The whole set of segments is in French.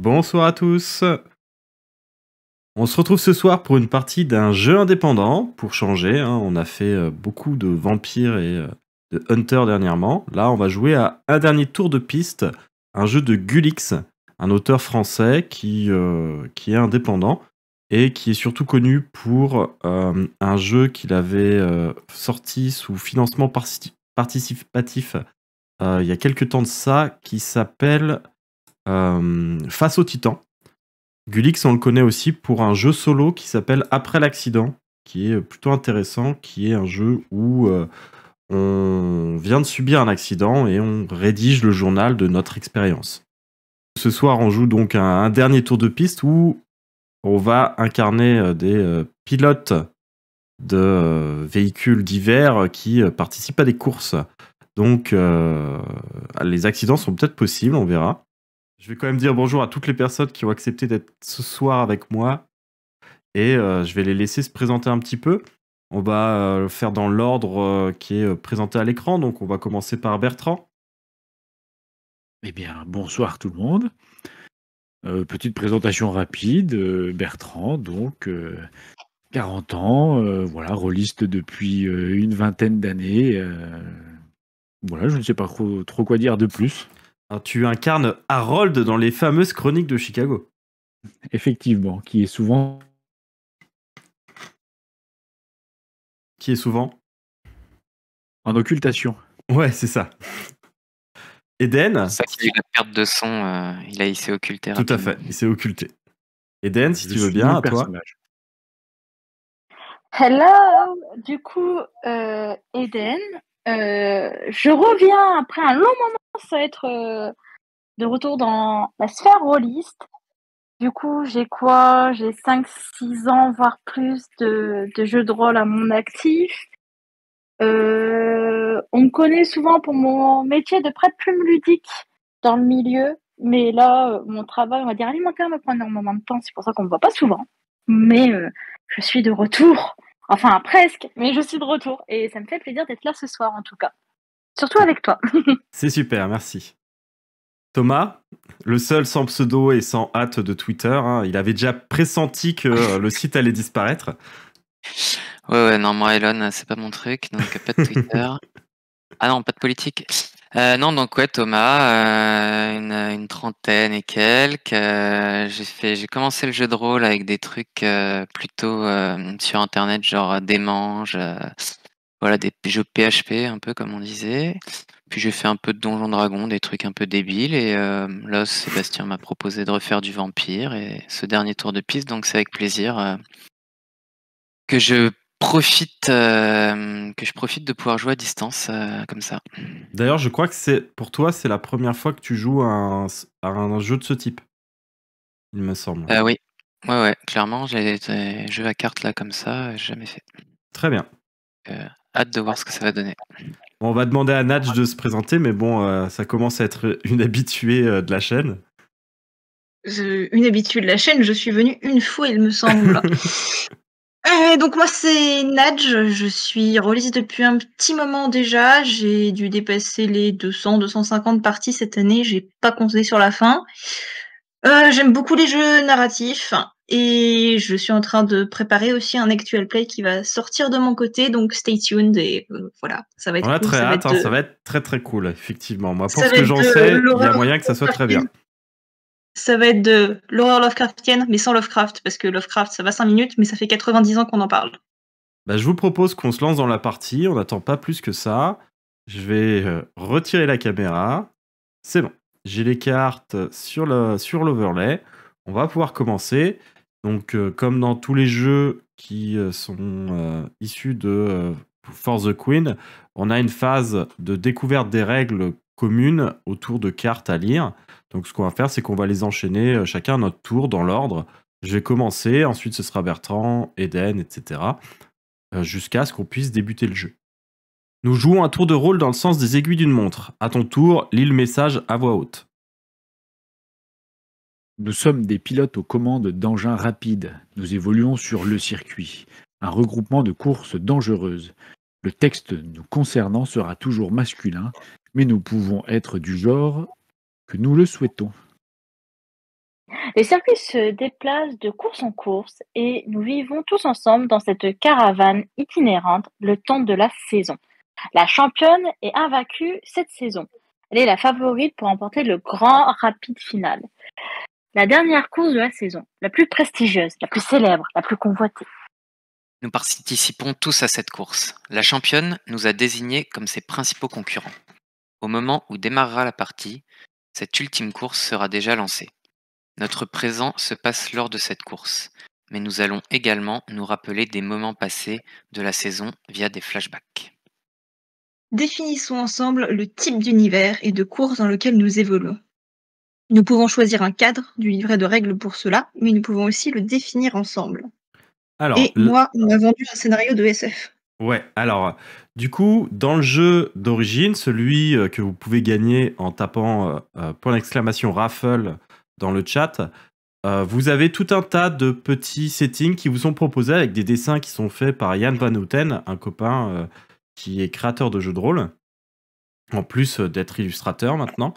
Bonsoir à tous. On se retrouve ce soir pour une partie d'un jeu indépendant, pour changer, hein. On a fait beaucoup de vampires et de hunters dernièrement. Là, on va jouer à un dernier tour de piste, un jeu de Gulix, un auteur français qui est indépendant et qui est surtout connu pour un jeu qu'il avait sorti sous financement participatif il y a quelques temps de ça, qui s'appelle Face au Titan. Gulix, on le connaît aussi pour un jeu solo qui s'appelle Après l'accident, qui est plutôt intéressant, qui est un jeu où on vient de subir un accident et on rédige le journal de notre expérience. Ce soir, on joue donc un dernier tour de piste où on va incarner des pilotes de véhicules divers qui participent à des courses. Donc, les accidents sont peut-être possibles, on verra. Je vais quand même dire bonjour à toutes les personnes qui ont accepté d'être ce soir avec moi et je vais les laisser se présenter un petit peu. On va le faire dans l'ordre qui est présenté à l'écran, donc on va commencer par Bertrand. Eh bien, bonsoir tout le monde. Petite présentation rapide. Bertrand, donc 40 ans, voilà, rôliste depuis une vingtaine d'années. Voilà, je ne sais pas trop quoi dire de plus. Alors, tu incarnes Harold dans les fameuses chroniques de Chicago. Effectivement, qui est souvent Qui est souvent en occultation. Ouais, c'est ça. Eden. C'est ça qui a eu la perte de son, il s'est occulté Tout à rapidement. fait, il s'est occulté. Eden, si Je tu veux suis bien, le à toi. personnage. Hello, du coup, Eden, je reviens après un long moment sans être de retour dans la sphère rôliste. Du coup, j'ai 5-6 ans, voire plus de jeux de rôle à mon actif. On me connaît souvent pour mon métier de prête-plume ludique dans le milieu, mais là, mon travail, on va dire alimentaire, me prend énormément de temps, c'est pour ça qu'on me voit pas souvent. Mais je suis de retour. Enfin, presque, mais je suis de retour. Et ça me fait plaisir d'être là ce soir, en tout cas. Surtout avec toi. C'est super, merci. Thomas, le seul sans pseudo et sans hâte de Twitter, hein, il avait déjà pressenti que le site allait disparaître. Ouais, non, moi, Elon, c'est pas mon truc, donc pas de Twitter. Ah non, pas de politique. Non, donc ouais, Thomas, une trentaine et quelques. J'ai commencé le jeu de rôle avec des trucs plutôt sur Internet, genre des manges, voilà, des jeux PHP, un peu comme on disait. Puis j'ai fait un peu de Donjon Dragon, des trucs un peu débiles. Et là, Sébastien m'a proposé de refaire du vampire et ce dernier tour de piste, donc c'est avec plaisir que je profite de pouvoir jouer à distance comme ça. D'ailleurs, je crois que pour toi, c'est la première fois que tu joues à un jeu de ce type, il me semble. Oui, ouais, clairement, j'ai des jeux à cartes là comme ça, j'ai jamais fait. Très bien. Hâte de voir ce que ça va donner. Bon, on va demander à Natch de se présenter, mais bon, ça commence à être une habituée de la chaîne. Une habitude de la chaîne, je suis venue une fois, il me semble. Donc moi c'est Nadj, je suis rôliste depuis un petit moment déjà, j'ai dû dépasser les 200-250 parties cette année, j'ai pas compté sur la fin. J'aime beaucoup les jeux narratifs et je suis en train de préparer aussi un actual play qui va sortir de mon côté, donc stay tuned et voilà, ça va être cool. Très hâte, ça va être très très cool, effectivement. Moi, pour ce que j'en sais, il y a moyen que ça soit très bien. Ça va être de l'horreur Lovecraftienne, mais sans Lovecraft, parce que Lovecraft, ça va 5 minutes, mais ça fait 90 ans qu'on en parle. Bah, je vous propose qu'on se lance dans la partie, on n'attend pas plus que ça. Je vais retirer la caméra. C'est bon, j'ai les cartes sur l'overlay. On va pouvoir commencer. Donc, comme dans tous les jeux qui sont issus de For the Queen, on a une phase de découverte des règles communes autour de cartes à lire. Donc, ce qu'on va faire, c'est qu'on va les enchaîner chacun à notre tour dans l'ordre. Je vais commencer, ensuite ce sera Bertrand, Eden, etc. Jusqu'à ce qu'on puisse débuter le jeu. Nous jouons un tour de rôle dans le sens des aiguilles d'une montre. À ton tour, lis le message à voix haute. Nous sommes des pilotes aux commandes d'engins rapides. Nous évoluons sur le circuit, un regroupement de courses dangereuses. Le texte nous concernant sera toujours masculin, mais nous pouvons être du genre que nous le souhaitons. Les circuits se déplacent de course en course et nous vivons tous ensemble dans cette caravane itinérante le temps de la saison. La championne est invaincue cette saison. Elle est la favorite pour remporter le grand rapide final. La dernière course de la saison, la plus prestigieuse, la plus célèbre, la plus convoitée. Nous participons tous à cette course. La championne nous a désignés comme ses principaux concurrents. Au moment où démarrera la partie, cette ultime course sera déjà lancée. Notre présent se passe lors de cette course, mais nous allons également nous rappeler des moments passés de la saison via des flashbacks. Définissons ensemble le type d'univers et de course dans lequel nous évoluons. Nous pouvons choisir un cadre du livret de règles pour cela, mais nous pouvons aussi le définir ensemble. Alors, Et moi, on m'a vendu un scénario de SF. ouais, alors, du coup, dans le jeu d'origine, celui que vous pouvez gagner en tapant point d'exclamation raffle dans le chat, vous avez tout un tas de petits settings qui vous sont proposés avec des dessins qui sont faits par Jan Van Houten, un copain qui est créateur de jeux de rôle, en plus d'être illustrateur maintenant.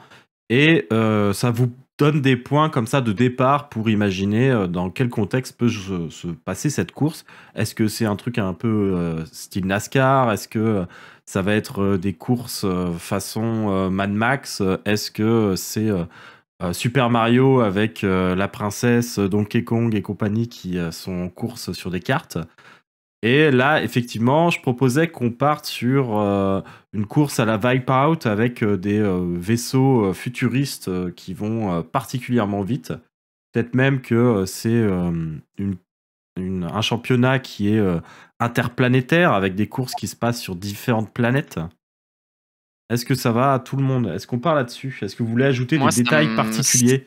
Et ça vous donne des points comme ça de départ pour imaginer dans quel contexte peut se passer cette course. Est-ce que c'est un truc un peu style NASCAR? Est-ce que ça va être des courses façon Mad Max? Est-ce que c'est Super Mario avec la princesse Donkey Kong et compagnie qui sont en course sur des cartes? Et là, effectivement, je proposais qu'on parte sur une course à la Wipeout avec des vaisseaux futuristes qui vont particulièrement vite. Peut-être même que c'est un championnat qui est interplanétaire avec des courses qui se passent sur différentes planètes. Est-ce que ça va à tout le monde? Est-ce qu'on parle là-dessus? Est-ce que vous voulez ajouter Moi, des détails particuliers?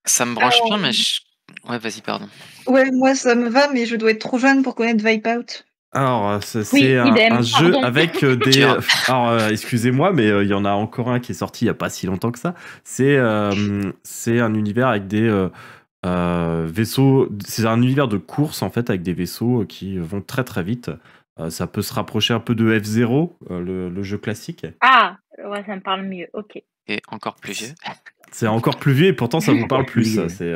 Ça me branche Alors, bien, mais ouais, vas-y, pardon. Ouais, moi ça me va, mais je dois être trop jeune pour connaître Wipeout. Alors, c'est Oui, idem, un jeu pardon. avec des... Tiens. Alors, excusez-moi, mais il y en a encore un qui est sorti il n'y a pas si longtemps que ça. C'est un univers avec des vaisseaux... C'est un univers de course, en fait, avec des vaisseaux qui vont très très vite. Ça peut se rapprocher un peu de F-Zero, le jeu classique. Ah, ouais, ça me parle mieux. Ok. Et encore plus vieux. C'est encore plus vieux et pourtant ça vous parle plus. Oui. C'est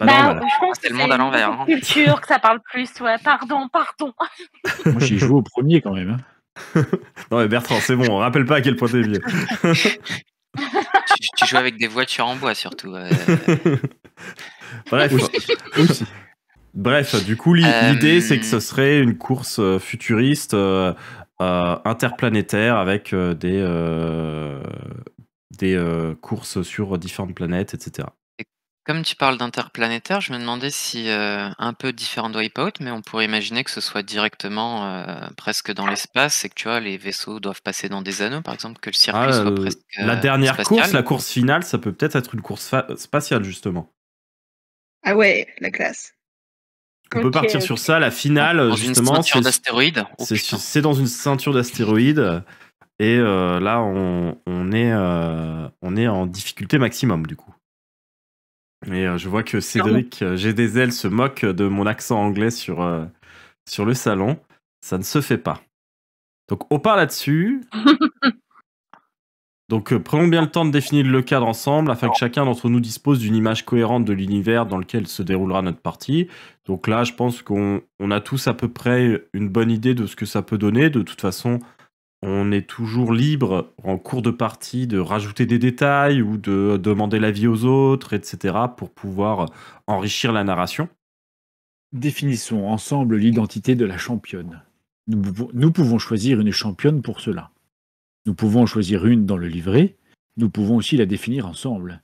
pas normal. Je pense C'est que le monde à l'envers, beaucoup hein. de culture que ça parle plus. Ouais, pardon. Moi, j'ai joué au premier quand même. Hein. Non mais Bertrand, c'est bon, on rappelle pas à quel point t'es vieux. Tu joues avec des voitures en bois surtout. Bref. Aussi. Bref, du coup, l'idée, c'est que ce serait une course futuriste interplanétaire avec des courses sur différentes planètes, etc. Comme tu parles d'interplanétaire, je me demandais si un peu différent de Wipeout, mais on pourrait imaginer que ce soit directement presque dans l'espace et que tu vois, les vaisseaux doivent passer dans des anneaux, par exemple, que le circuit soit presque la dernière spatial. course, la course finale, ça peut peut-être être une course spatiale, justement. Ah ouais, la classe. On peut partir sur ça, la finale, Dans justement. une ceinture d'astéroïdes. Oh, putain. C'est dans une ceinture d'astéroïdes. Et là, on est en difficulté maximum, du coup. Et je vois que Cédric J'ai des ailes se moque de mon accent anglais sur le salon. Ça ne se fait pas. Donc, on part là-dessus. Donc, prenons bien le temps de définir le cadre ensemble afin que chacun d'entre nous dispose d'une image cohérente de l'univers dans lequel se déroulera notre partie. Donc là, je pense qu'on a tous à peu près une bonne idée de ce que ça peut donner. De toute façon, on est toujours libre en cours de partie de rajouter des détails ou de demander l'avis aux autres, etc. pour pouvoir enrichir la narration. Définissons ensemble l'identité de la championne. Nous pouvons choisir une championne pour cela. Nous pouvons en choisir une dans le livret, nous pouvons aussi la définir ensemble.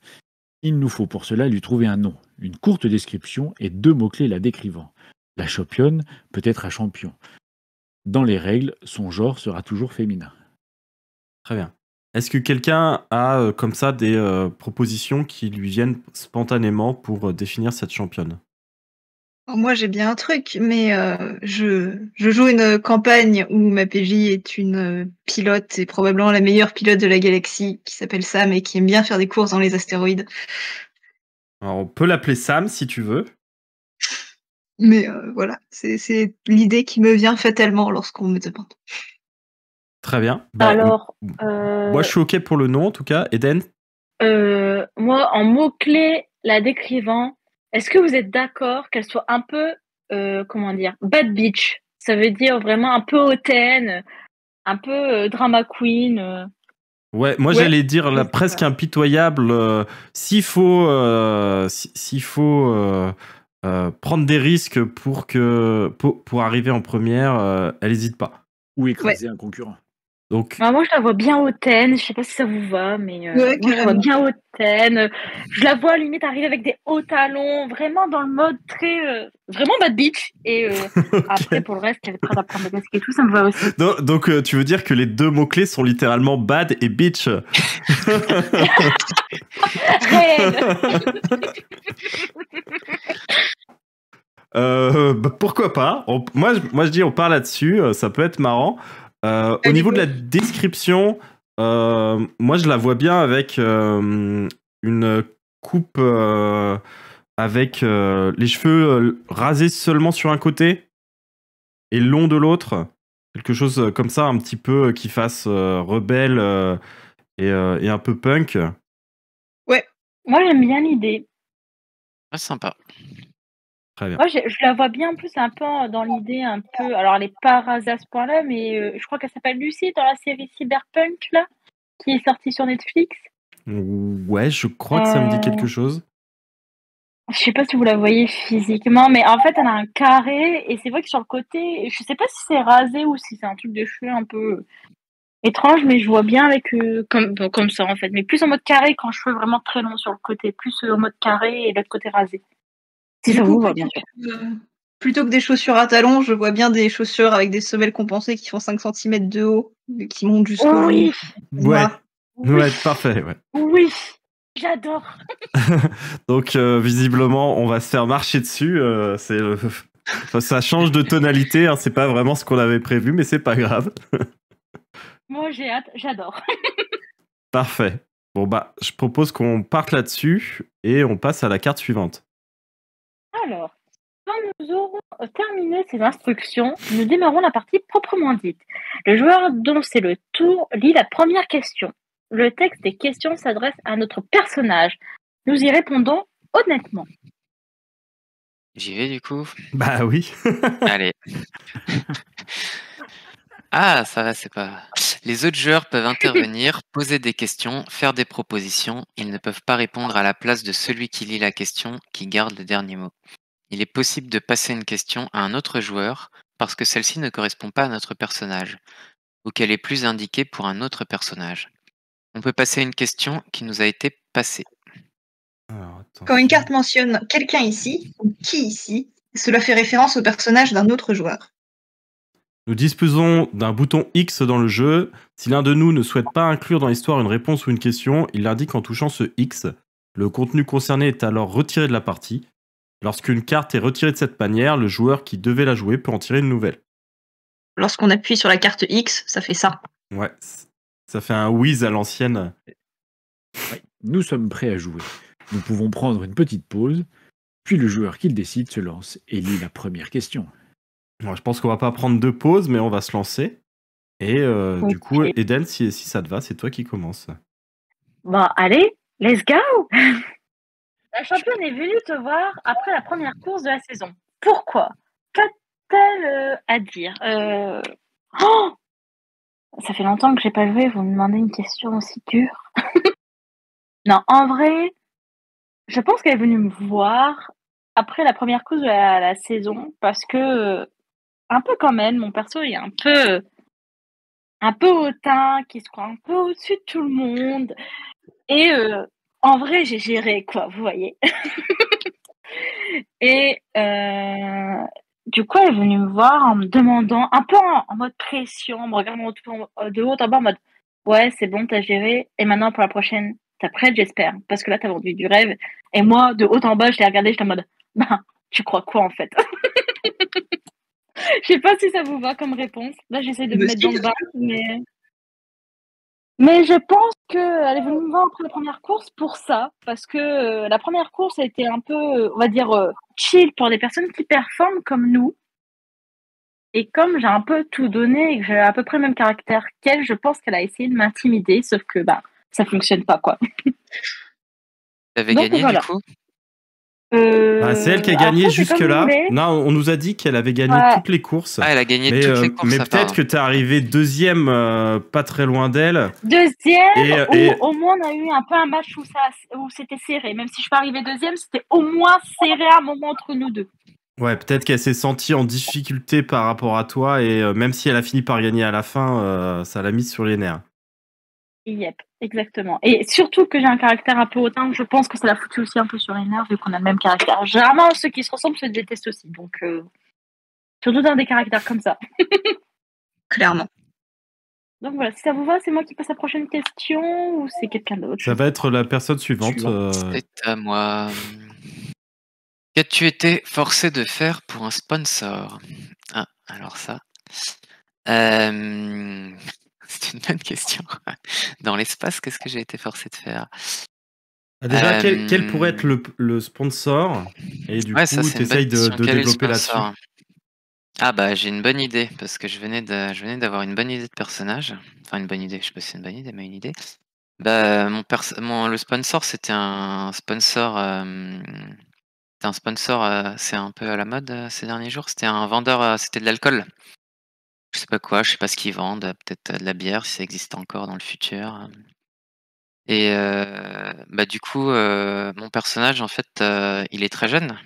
Il nous faut pour cela lui trouver un nom, une courte description et 2 mots-clés la décrivant. La championne peut être un champion. Dans les règles, son genre sera toujours féminin. Très bien. Est-ce que quelqu'un a comme ça des propositions qui lui viennent spontanément pour définir cette championne? Alors moi j'ai bien un truc, mais je joue une campagne où ma PJ est une pilote et probablement la meilleure pilote de la galaxie qui s'appelle Sam et qui aime bien faire des courses dans les astéroïdes. Alors, on peut l'appeler Sam si tu veux. Mais voilà, c'est l'idée qui me vient fatalement lorsqu'on me demande. Très bien. Alors, moi, je suis OK pour le nom, en tout cas. Eden? moi, en mots-clés, la décrivant, est-ce que vous êtes d'accord qu'elle soit un peu, comment dire, bad bitch? Ça veut dire vraiment un peu hautaine, un peu drama queen. Ouais, moi Ouais. j'allais dire là, c'est presque ça. impitoyable. S'il faut, s'il faut prendre des risques pour arriver en première, elle n'hésite pas. Ou écraser un concurrent. Donc, Moi, je la vois bien hautaine. Je sais pas si ça vous va, mais Ouais, moi, je la vois carrément. bien hautaine. Je la vois limite arriver avec des hauts talons, vraiment dans le mode très, vraiment bad bitch. Et après, pour le reste, elle est prête à prendre des risques et tout, ça me va aussi. donc, tu veux dire que les deux mots-clés sont littéralement bad et bitch. Réel. Pourquoi pas. Moi, je dis on part là-dessus, ça peut être marrant. Au Allez, niveau de go. la description, moi je la vois bien avec une coupe avec les cheveux rasés seulement sur un côté et longs de l'autre. Quelque chose comme ça, un petit peu qui fasse rebelle et un peu punk. Moi, j'aime bien l'idée. Ah, sympa. Très bien. Moi, je la vois bien en plus un peu dans l'idée un peu. Alors, elle est pas rasée à ce point-là, mais je crois qu'elle s'appelle Lucie dans la série Cyberpunk là, qui est sortie sur Netflix. Ouais, je crois que ça me dit quelque chose. Je sais pas si vous la voyez physiquement, mais en fait, elle a un carré et c'est vrai que sur le côté, je sais pas si c'est rasé ou si c'est un truc de cheveux un peu étrange, mais je vois bien avec comme ça en fait, mais plus en mode carré quand cheveux vraiment très longs sur le côté, plus en mode carré et l'autre côté rasé. Si Du ça coup, vous va bien sûr. Plutôt que des chaussures à talons, je vois bien des chaussures avec des semelles compensées qui font 5 cm de haut, et qui montent jusqu'au Oui, genou. Ouais, oui, ouais, parfait, ouais. oui, j'adore. Donc visiblement, on va se faire marcher dessus. Enfin, ça change de tonalité. Hein, c'est pas vraiment ce qu'on avait prévu, mais c'est pas grave. Moi j'ai hâte, j'adore. Parfait. Bon bah, je propose qu'on parte là-dessus et on passe à la carte suivante. Alors, quand nous aurons terminé ces instructions, nous démarrons la partie proprement dite. Le joueur dont c'est le tour lit la première question. Le texte des questions s'adresse à notre personnage. Nous y répondons honnêtement. J'y vais du coup. Bah oui. Allez. Ah, ça va, c'est pas. Les autres joueurs peuvent intervenir, poser des questions, faire des propositions. Ils ne peuvent pas répondre à la place de celui qui lit la question, qui garde le dernier mot. Il est possible de passer une question à un autre joueur parce que celle-ci ne correspond pas à notre personnage ou qu'elle est plus indiquée pour un autre personnage. On peut passer une question qui nous a été passée. Alors, Quand une carte mentionne quelqu'un ici, ou qui ici, cela fait référence au personnage d'un autre joueur. Nous disposons d'un bouton X dans le jeu. Si l'un de nous ne souhaite pas inclure dans l'histoire une réponse ou une question, il l'indique en touchant ce X. Le contenu concerné est alors retiré de la partie. Lorsqu'une carte est retirée de cette manière, le joueur qui devait la jouer peut en tirer une nouvelle. Lorsqu'on appuie sur la carte X, ça fait ça. Ouais, ça fait un whiz à l'ancienne. Ouais, nous sommes prêts à jouer. Nous pouvons prendre une petite pause, puis le joueur qui le décide se lance et lit la première question. Alors, je pense qu'on va pas prendre de pause, mais on va se lancer. Et du coup, Ok. Eden, si ça te va, c'est toi qui commence. Bon, allez, let's go. La championne est venue te voir après la première course de la saison. Pourquoi? Qu'a-t-elle à dire? Oh, ça fait longtemps que j'ai pas joué, vous me demandez une question aussi dure. Non, en vrai, je pense qu'elle est venue me voir après la première course de la saison parce que, un peu comme elle, mon perso est un peu hautain, qui se croit un peu au-dessus de tout le monde. Et en vrai, j'ai géré, quoi, vous voyez. Et du coup, elle est venue me voir en me demandant, un peu en mode pression, en me regardant de haut en bas, en mode ouais, c'est bon, t'as géré. Et maintenant, pour la prochaine, t'es prête, j'espère. Parce que là, t'as vendu du rêve. Et moi, de haut en bas, je l'ai regardé, j'étais en mode ben, tu crois quoi en fait? Je sais pas si ça vous va comme réponse. Là, j'essaie de me mettre dans le bain, mais je pense qu'elle est venue me voir après la première course pour ça, parce que la première course a été un peu, on va dire, chill pour des personnes qui performent comme nous. Et comme j'ai un peu tout donné et que j'ai à peu près le même caractère qu'elle, je pense qu'elle a essayé de m'intimider, sauf que bah ça fonctionne pas, quoi. T'avais Donc gagné voilà. du coup? C'est elle qui a alors gagné ça, c'est comme vous jusque-là. voulez. Non, on nous a dit qu'elle avait gagné Ouais. toutes les courses. Ah, elle a gagné Mais, toutes les courses. mais ça peut-être part. que t'es arrivé deuxième, pas très loin d'elle. Deuxième, Et ou au moins on a eu un peu un match où c'était serré. Même si je suis pas arrivée deuxième, c'était au moins serré à un moment entre nous deux. ouais, peut-être qu'elle s'est sentie en difficulté par rapport à toi. Et même si elle a fini par gagner à la fin, ça l'a mise sur les nerfs. Yep, exactement. Et surtout que j'ai un caractère un peu hautain, je pense que ça l'a foutu aussi un peu sur les nerfs vu qu'on a le même caractère. Généralement, ceux qui se ressemblent se détestent aussi. Donc, surtout dans des caractères comme ça. Clairement. Donc voilà, si ça vous va, c'est moi qui passe à la prochaine question ou c'est quelqu'un d'autre? Ça va être la personne suivante. C'est à moi. Qu'as-tu été forcé de faire pour un sponsor? Ah, alors ça. C'est une bonne question. Dans l'espace, qu'est-ce que j'ai été forcé de faire? Déjà, quel pourrait être le sponsor? Et du Ouais, ça coup, c'est une t'essayes bonne question. de Quel est le développer là-dessus. sponsor? Ah bah j'ai une bonne idée parce que je venais d'avoir une bonne idée de personnage. Enfin une bonne idée, je sais pas si c'est une bonne idée, mais une idée. Bah le sponsor c'était un sponsor. C'était un sponsor, c'est un peu à la mode ces derniers jours. C'était un vendeur, c'était de l'alcool. Je sais pas quoi, je sais pas ce qu'ils vendent, peut-être de la bière si ça existe encore dans le futur. Et bah du coup, mon personnage en fait, il est très jeune.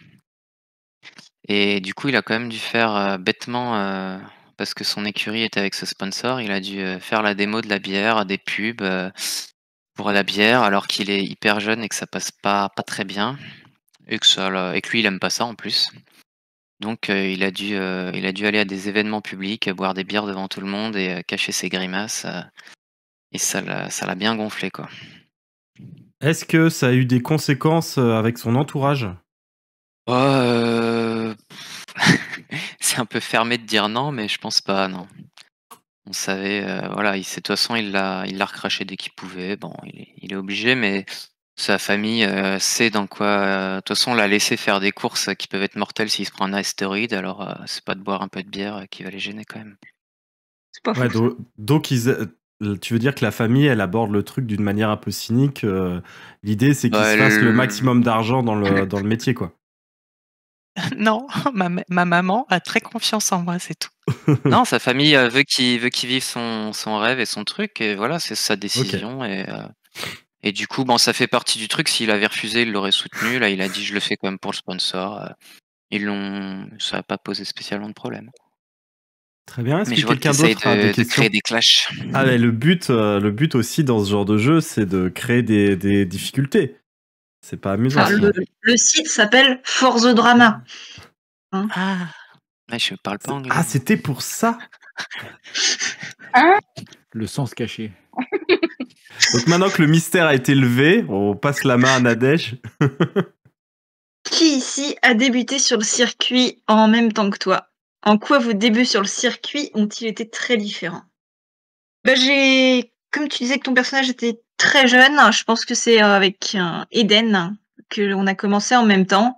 Et du coup, il a quand même dû faire bêtement, parce que son écurie était avec ce sponsor, il a dû faire la démo de la bière, des pubs pour la bière, alors qu'il est hyper jeune et que ça passe pas très bien, et que lui, il aime pas ça en plus. Donc il a dû aller à des événements publics, boire des bières devant tout le monde et cacher ses grimaces, et ça l'a bien gonflé, quoi. Est-ce que ça a eu des conséquences avec son entourage? Oh, c'est un peu fermé de dire non, mais je pense pas, non. On savait, voilà, de toute façon, il l'a recraché dès qu'il pouvait. Bon, il est obligé, mais sa famille sait dans quoi. De toute façon, on l'a laissé faire des courses qui peuvent être mortelles s'il se prend un astéroïde, alors c'est pas de boire un peu de bière qui va les gêner quand même. C'est pas Ouais, fou. donc tu veux dire que la famille, elle aborde le truc d'une manière un peu cynique. L'idée, c'est qu'il Bah, se fasse le maximum d'argent dans le métier, quoi. Non, ma maman a très confiance en moi, c'est tout. Non, sa famille veut qu'il vive son rêve et son truc, et voilà, c'est sa décision. Et du coup, bon, ça fait partie du truc. S'il avait refusé, il l'aurait soutenu. Là, il a dit je le fais quand même pour le sponsor. Ça n'a pas posé spécialement de problème. Très bien. Est-ce Mais que je vois que quelqu'un tu d'autre a des de questions? créer des clashs. Ah, mais le but aussi dans ce genre de jeu, c'est de créer des difficultés. C'est pas amusant. Enfin, sinon. le site s'appelle For the Drama. Ah, ouais, je parle pas anglais. Ah, c'était pour ça. Hein? Le sens caché. Donc maintenant que le mystère a été levé, on passe la main à Nadège. Qui ici a débuté sur le circuit en même temps que toi? En quoi vos débuts sur le circuit ont-ils été très différents? Bah, comme tu disais que ton personnage était très jeune, je pense que c'est avec Eden qu'on a commencé en même temps.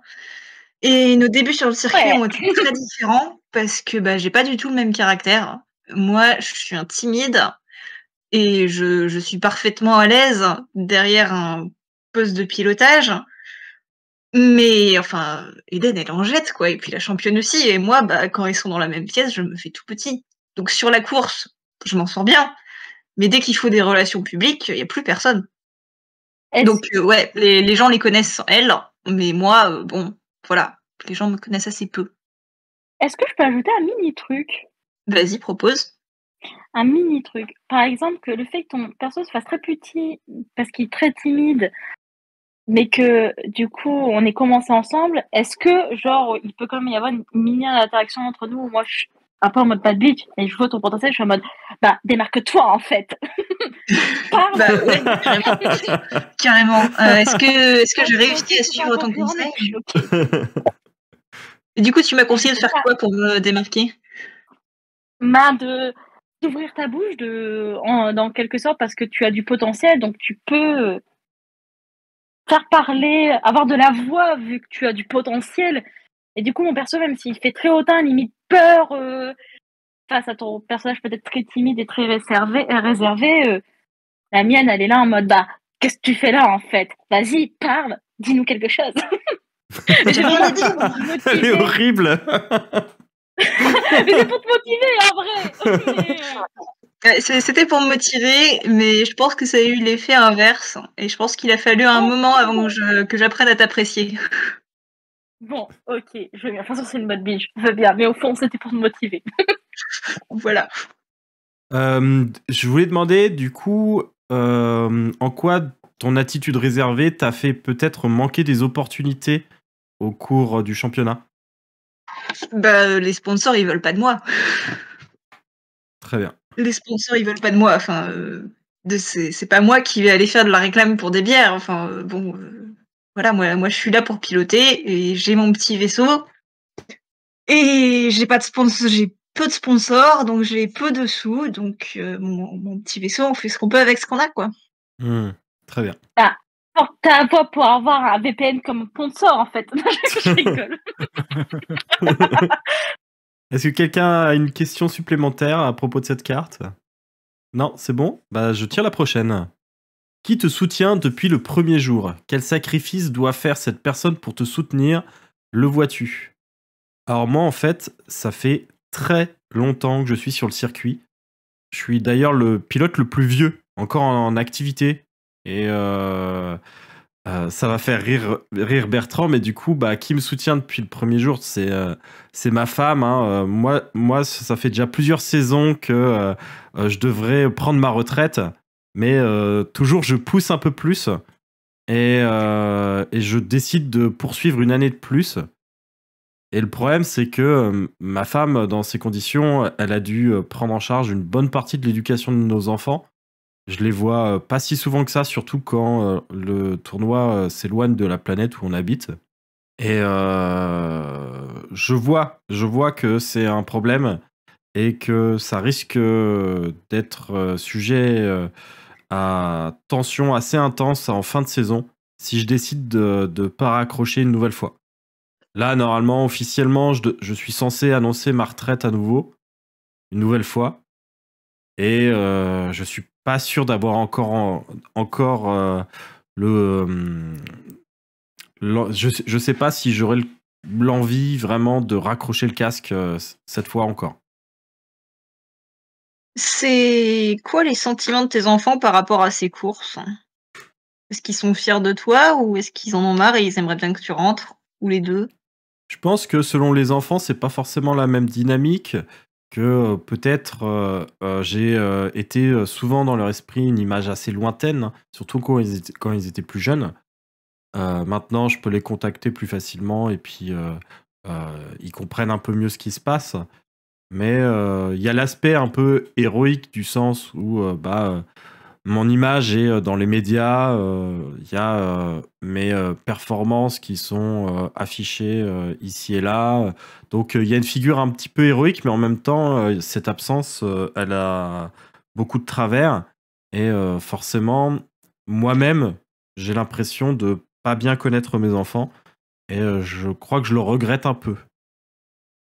Et nos débuts sur le circuit Ouais. ont été très différents parce que bah, j'ai pas du tout le même caractère. Moi, je suis un timide et je suis parfaitement à l'aise derrière un poste de pilotage. Mais enfin, Eden, elle en jette, quoi. Et puis la championne aussi. Et moi, bah, quand ils sont dans la même pièce, je me fais tout petit. Donc sur la course, je m'en sors bien. Mais dès qu'il faut des relations publiques, il n'y a plus personne. Donc ouais, les gens les connaissent, elles. Mais moi, bon, voilà. Les gens me connaissent assez peu. Est-ce que je peux ajouter un mini truc? Vas-y, propose. Un mini truc. Par exemple, que le fait que ton perso se fasse très petit parce qu'il est très timide, mais que du coup on ait commencé ensemble, est-ce que genre il peut quand même y avoir une mini interaction entre nous où moi je suis un peu en mode bad bitch et je vois ton potentiel, je suis en mode bah démarque-toi en fait. Parle. Bah ouais, carrément. Est-ce que j'ai réussi à suivre ton conseil? Je suis choquée. Et du coup, tu m'as conseillé de faire quoi pour me démarquer? D'ouvrir ta bouche dans quelque sorte parce que tu as du potentiel, donc tu peux faire parler, avoir de la voix vu que tu as du potentiel. Et du coup, mon perso, même s'il fait très hautain, limite peur face à ton personnage peut-être très timide et très réservé, la mienne, elle est là en mode bah, qu'est-ce que tu fais là en fait? Vas-y, parle, dis-nous quelque chose. Mais j'ai rien dit. Elle est horrible. Mais c'est pour te motiver, en vrai. C'était pour me motiver, mais je pense que ça a eu l'effet inverse. Et je pense qu'il a fallu un moment avant que j'apprenne à t'apprécier. Bon, ok, je veux bien. De toute façon, c'est une bonne binge. Je veux bien. Mais au fond, c'était pour te motiver. Voilà. Je voulais demander, du coup, en quoi ton attitude réservée t'a fait peut-être manquer des opportunités au cours du championnat? Bah, les sponsors, ils veulent pas de moi. Très bien. Les sponsors, ils veulent pas de moi. Enfin, c'est pas moi qui vais aller faire de la réclame pour des bières. Enfin, bon, voilà, moi, je suis là pour piloter et j'ai mon petit vaisseau. Et j'ai peu de sponsors, donc j'ai peu de sous. Donc, mon petit vaisseau, on fait ce qu'on peut avec ce qu'on a, quoi. Très bien. T'as un poids pour avoir un VPN comme sponsor, en fait. Je rigole. Est-ce que quelqu'un a une question supplémentaire à propos de cette carte? Non, c'est bon? Bah, je tire la prochaine. Qui te soutient depuis le premier jour? Quel sacrifice doit faire cette personne pour te soutenir? Le vois-tu? Alors moi, en fait, ça fait très longtemps que je suis sur le circuit. Je suis d'ailleurs le pilote le plus vieux, encore en activité. Et ça va faire rire Bertrand, mais du coup, bah, qui me soutient depuis le premier jour, c'est ma femme. Hein. Moi, ça fait déjà plusieurs saisons que je devrais prendre ma retraite, mais toujours je pousse un peu plus et je décide de poursuivre une année de plus. Et le problème, c'est que ma femme, dans ces conditions, elle a dû prendre en charge une bonne partie de l'éducation de nos enfants. Je les vois pas si souvent que ça, surtout quand le tournoi s'éloigne de la planète où on habite. Et je vois que c'est un problème et que ça risque d'être sujet à tension assez intense en fin de saison si je décide de ne pas raccrocher une nouvelle fois. Là, normalement, officiellement, je suis censé annoncer ma retraite à nouveau, une nouvelle fois. Et je suis pas sûr d'avoir encore je sais pas si j'aurai l'envie vraiment de raccrocher le casque cette fois encore. C'est quoi les sentiments de tes enfants par rapport à ces courses? Est-ce qu'ils sont fiers de toi ou est-ce qu'ils en ont marre et ils aimeraient bien que tu rentres? Ou les deux? Je pense que selon les enfants, c'est pas forcément la même dynamique, que peut-être j'ai été souvent dans leur esprit une image assez lointaine, hein, surtout quand ils étaient plus jeunes. Maintenant, je peux les contacter plus facilement et puis ils comprennent un peu mieux ce qui se passe. Mais il y a l'aspect un peu héroïque du sens où mon image est dans les médias, il y a mes performances qui sont affichées ici et là. Donc il y a une figure un petit peu héroïque, mais en même temps, cette absence, elle a beaucoup de travers. Et forcément, moi-même, j'ai l'impression de pas bien connaître mes enfants. Et je crois que je le regrette un peu.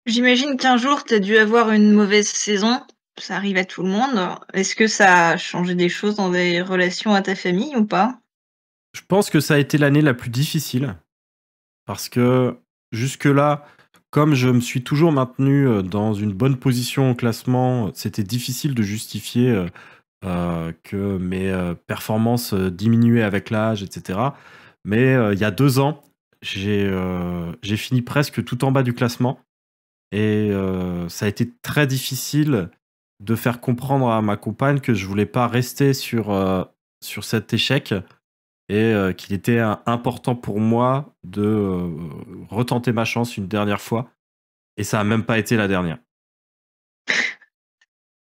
J'imagine qu'un jour, tu as dû avoir une mauvaise saison. Ça arrive à tout le monde. Est-ce que ça a changé des choses dans des relations à ta famille ou pas? Je pense que ça a été l'année la plus difficile. Parce que jusque-là, comme je me suis toujours maintenu dans une bonne position au classement, c'était difficile de justifier que mes performances diminuaient avec l'âge, etc. Mais il y a 2 ans, j'ai fini presque tout en bas du classement. Et ça a été très difficile de faire comprendre à ma compagne que je voulais pas rester sur cet échec et qu'il était important pour moi de retenter ma chance une dernière fois. Et ça a même pas été la dernière.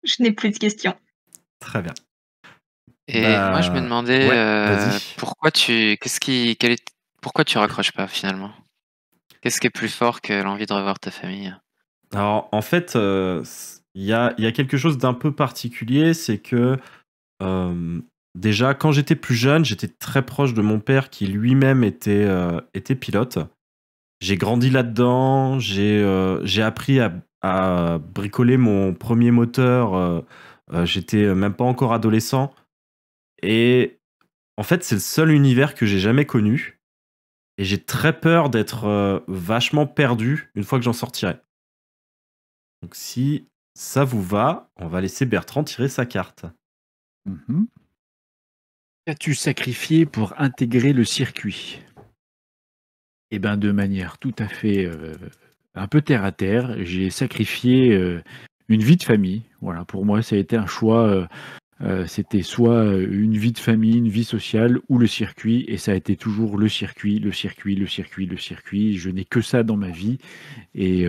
Je n'ai plus de questions. Très bien. Et Bah, moi, je me demandais ouais, vas-y. pourquoi tu raccroches pas finalement? Qu'est-ce qui est plus fort que l'envie de revoir ta famille? Alors, en fait, il y a quelque chose d'un peu particulier, c'est que déjà, quand j'étais plus jeune, j'étais très proche de mon père qui lui-même était pilote. J'ai grandi là-dedans, j'ai appris à bricoler mon premier moteur. J'étais même pas encore adolescent. Et en fait, c'est le seul univers que j'ai jamais connu. Et j'ai très peur d'être vachement perdu une fois que j'en sortirai. Donc si ça vous va, on va laisser Bertrand tirer sa carte. Mhm. Qu'as-tu sacrifié pour intégrer le circuit? Eh ben, de manière tout à fait un peu terre à terre, j'ai sacrifié une vie de famille. Voilà, pour moi, ça a été un choix. C'était soit une vie de famille, une vie sociale ou le circuit, et ça a été toujours le circuit, le circuit, le circuit, le circuit. Je n'ai que ça dans ma vie, et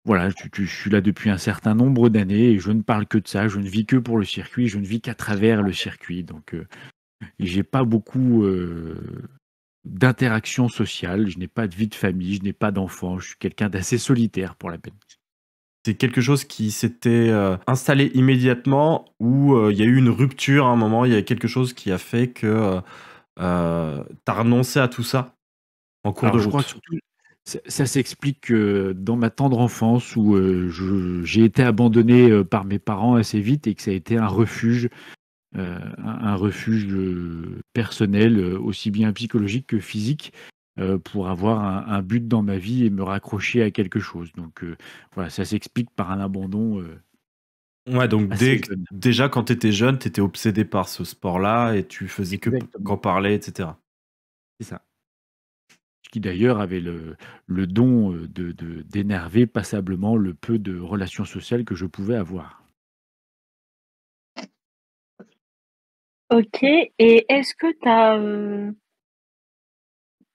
voilà, je suis là depuis un certain nombre d'années, et je ne parle que de ça. Je ne vis que pour le circuit, je ne vis qu'à travers le circuit. Donc, j'ai pas beaucoup d'interaction sociale, je n'ai pas de vie de famille, je n'ai pas d'enfants, je suis quelqu'un d'assez solitaire pour la peine. C'est quelque chose qui s'était installé immédiatement ou il y a eu une rupture à un moment, il y a quelque chose qui a fait que t'as renoncé à tout ça en cours Alors, de je crois que route. surtout, ça s'explique dans ma tendre enfance où j'ai été abandonné par mes parents assez vite et que ça a été un refuge personnel, aussi bien psychologique que physique, pour avoir un but dans ma vie et me raccrocher à quelque chose. Donc voilà, ça s'explique par un abandon Ouais, donc assez jeune. déjà quand t'étais jeune, t'étais obsédé par ce sport-là et tu faisais Exactement. qu'en parler, etc. C'est ça. Qui d'ailleurs avait le don d'énerver passablement le peu de relations sociales que je pouvais avoir. Ok, et est-ce que tu as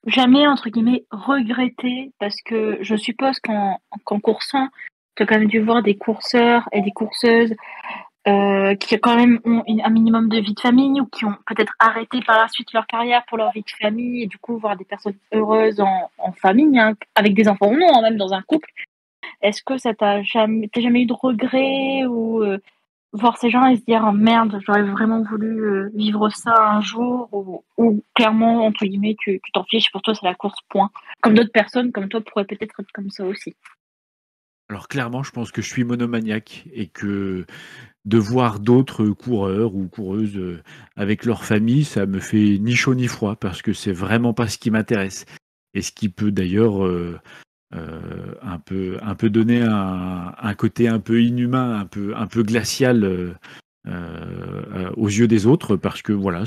jamais, entre guillemets, regretté, parce que je suppose qu'en coursant, tu as quand même dû voir des courseurs et des courseuses qui quand même ont un minimum de vie de famille ou qui ont peut-être arrêté par la suite leur carrière pour leur vie de famille et du coup voir des personnes heureuses en famille, hein, avec des enfants ou non, hein, même dans un couple. Est-ce que ça t'as jamais eu de regrets ou voir ces gens et se dire oh, merde, j'aurais vraiment voulu vivre ça un jour ou clairement, entre guillemets, tu t'en fiches, pour toi c'est la course, point. Comme d'autres personnes comme toi pourraient peut-être être comme ça aussi. Alors clairement, je pense que je suis monomaniaque et que de voir d'autres coureurs ou coureuses avec leur famille, ça me fait ni chaud ni froid parce que c'est vraiment pas ce qui m'intéresse. Et ce qui peut d'ailleurs un peu donner un côté un peu inhumain, un peu glacial aux yeux des autres, parce que voilà,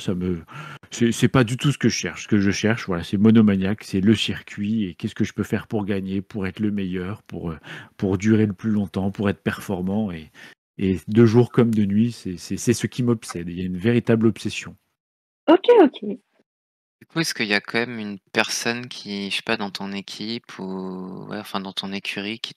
c'est pas du tout ce que je cherche. Ce que je cherche, voilà, c'est monomaniaque, c'est le circuit et qu'est-ce que je peux faire pour gagner, pour être le meilleur, pour durer le plus longtemps, pour être performant et de jour comme de nuit, c'est ce qui m'obsède. Il y a une véritable obsession. Ok. Du coup, est-ce qu'il y a quand même une personne qui, je sais pas, dans ton équipe ou ouais, enfin dans ton écurie qui,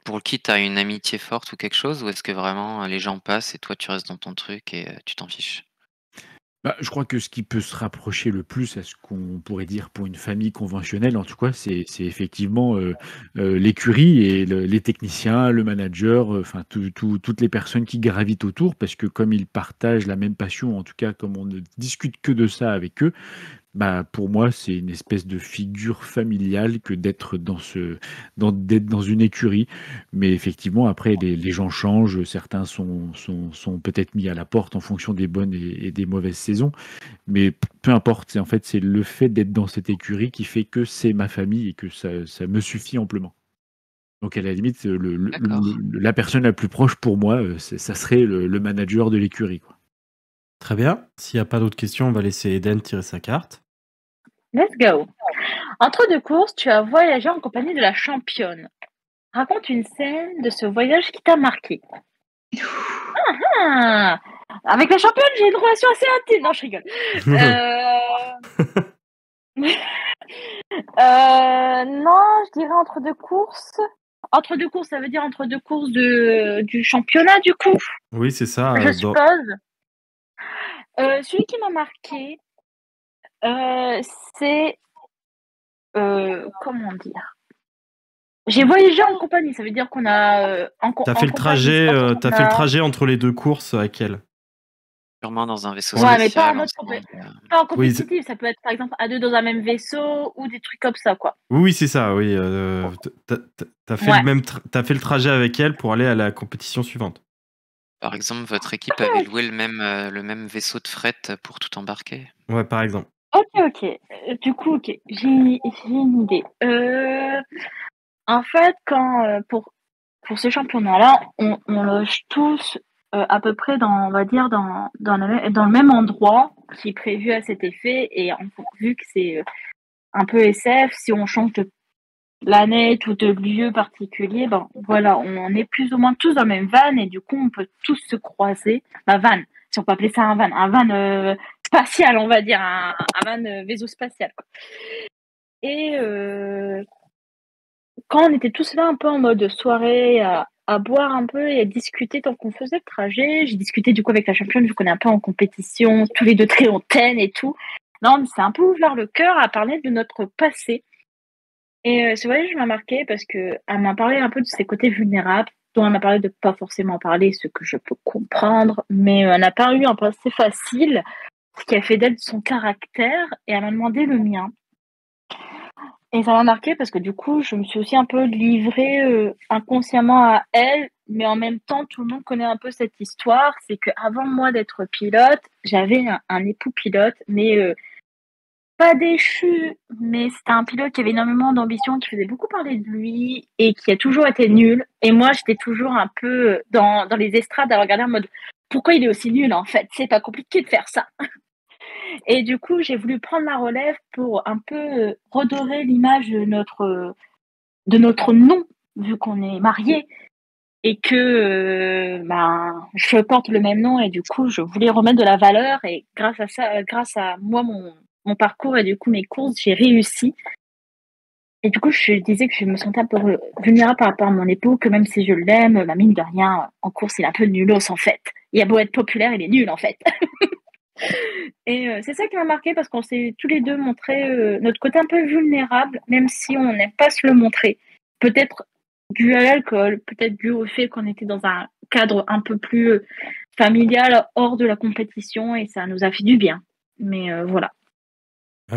pour qui tu as une amitié forte ou quelque chose, ou est-ce que vraiment les gens passent et toi tu restes dans ton truc et tu t'en fiches? Bah, je crois que ce qui peut se rapprocher le plus à ce qu'on pourrait dire pour une famille conventionnelle, en tout cas, c'est effectivement l'écurie et les techniciens, le manager, enfin toutes les personnes qui gravitent autour, parce que comme ils partagent la même passion, en tout cas comme on ne discute que de ça avec eux, bah, pour moi, c'est une espèce de figure familiale que d'être dans une écurie. Mais effectivement, après, les gens changent. Certains sont peut-être mis à la porte en fonction des bonnes et des mauvaises saisons. Mais peu importe. En fait, c'est le fait d'être dans cette écurie qui fait que c'est ma famille et que ça me suffit amplement. Donc, à la limite, D'accord. la personne la plus proche pour moi, ça serait le manager de l'écurie, quoi. Très bien. S'il n'y a pas d'autres questions, on va laisser Eden tirer sa carte. Let's go. Entre deux courses, tu as voyagé en compagnie de la championne. Raconte une scène de ce voyage qui t'a marqué. Ah, avec la championne, j'ai une relation assez intime. Non, je rigole. Non, je dirais entre deux courses. Entre deux courses, ça veut dire entre deux courses du championnat, du coup, Oui, c'est ça. je suppose. Celui qui m'a marqué, c'est... comment dire? J'ai voyagé en compagnie, ça veut dire qu'on a... T'as fait le trajet entre les deux courses avec elle. Sûrement dans un vaisseau Ouais, mais pas spatial en mode ensemble. pas en compétitif, ça peut être par exemple à deux dans un même vaisseau ou des trucs comme ça, quoi. Oui, c'est ça, oui. T'as fait le trajet avec elle pour aller à la compétition suivante. Par exemple, votre équipe avait loué le même vaisseau de fret pour tout embarquer? Ouais, par exemple. Ok. Du coup, ok, j'ai une idée. En fait, pour ce championnat-là, on loge tous à peu près on va dire, dans le même endroit qui est prévu à cet effet. Et vu que c'est un peu SF, si on change de planète ou de lieu particulier, ben voilà, on est plus ou moins tous dans le même van et du coup, on peut tous se croiser. Van, si on peut appeler ça un van spatial, on va dire, un van vaisseau spatial, quoi. Et quand on était tous là un peu en mode soirée, à boire un peu et à discuter tant qu'on faisait le trajet, j'ai discuté du coup avec la championne, vu qu'on est un peu en compétition, tous les deux très hautaines et tout. Là, on s'est un peu ouvert le cœur à parler de notre passé. Et ce voyage m'a marqué parce que elle m'a parlé un peu de ses côtés vulnérables, dont elle m'a parlé de pas forcément parler, ce que je peux comprendre, mais elle n'a pas eu un passé facile, ce qui a fait d'elle son caractère, et elle m'a demandé le mien. Et ça m'a marqué parce que du coup, je me suis aussi un peu livrée inconsciemment à elle, mais en même temps, tout le monde connaît un peu cette histoire. C'est qu'avant moi d'être pilote, j'avais un époux pilote, mais pas déchu, mais c'était un pilote qui avait énormément d'ambition, qui faisait beaucoup parler de lui et qui a toujours été nul. Et moi, j'étais toujours un peu dans les estrades à regarder en mode pourquoi il est aussi nul en fait? C'est pas compliqué de faire ça. Et du coup, j'ai voulu prendre la relève pour un peu redorer l'image de notre nom, vu qu'on est mariés et que je porte le même nom et du coup, je voulais remettre de la valeur et grâce à ça, grâce à moi, mon parcours et du coup mes courses, j'ai réussi. Et du coup, je disais que je me sentais un peu vulnérable par rapport à mon époux, que même si je l'aime, mine de rien, en course, il est un peu nulos en fait. Il a beau être populaire, il est nul en fait. Et c'est ça qui m'a marqué parce qu'on s'est tous les deux montré notre côté un peu vulnérable, même si on n'aime pas se le montrer. Peut-être dû à l'alcool, peut-être dû au fait qu'on était dans un cadre un peu plus familial, hors de la compétition, et ça nous a fait du bien. Mais voilà.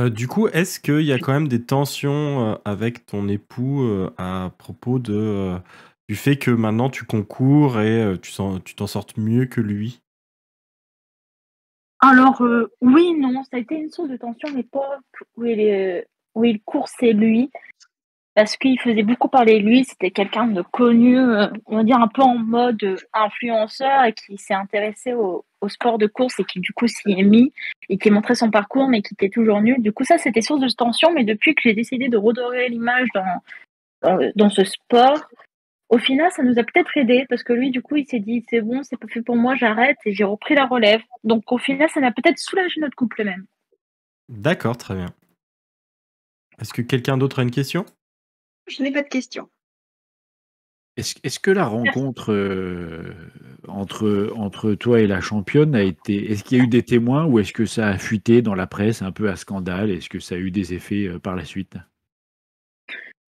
Du coup, est-ce qu'il y a quand même des tensions avec ton époux à propos du fait que maintenant tu concours et tu t'en sortes mieux que lui? Alors, oui, non, ça a été une source de tension à l'époque où il coursait lui, parce qu'il faisait beaucoup parler de lui. C'était quelqu'un de connu, on va dire un peu en mode influenceur et qui s'est intéressé au sport de course et qui du coup s'y est mis et qui montrait son parcours mais qui était toujours nul. Du coup, ça, c'était source de tension, mais depuis que j'ai décidé de redorer l'image dans ce sport, au final, ça nous a peut-être aidé parce que lui, du coup, il s'est dit c'est bon, c'est pas fait pour moi, j'arrête et j'ai repris la relève. Donc, au final, ça n'a peut-être soulagé notre couple même. D'accord, très bien. Est-ce que quelqu'un d'autre a une question? Je n'ai pas de questions. Est-ce que la rencontre entre toi et la championne a été... Est-ce qu'il y a eu des témoins ou est-ce que ça a fuité dans la presse un peu à scandale? Est-ce que ça a eu des effets par la suite?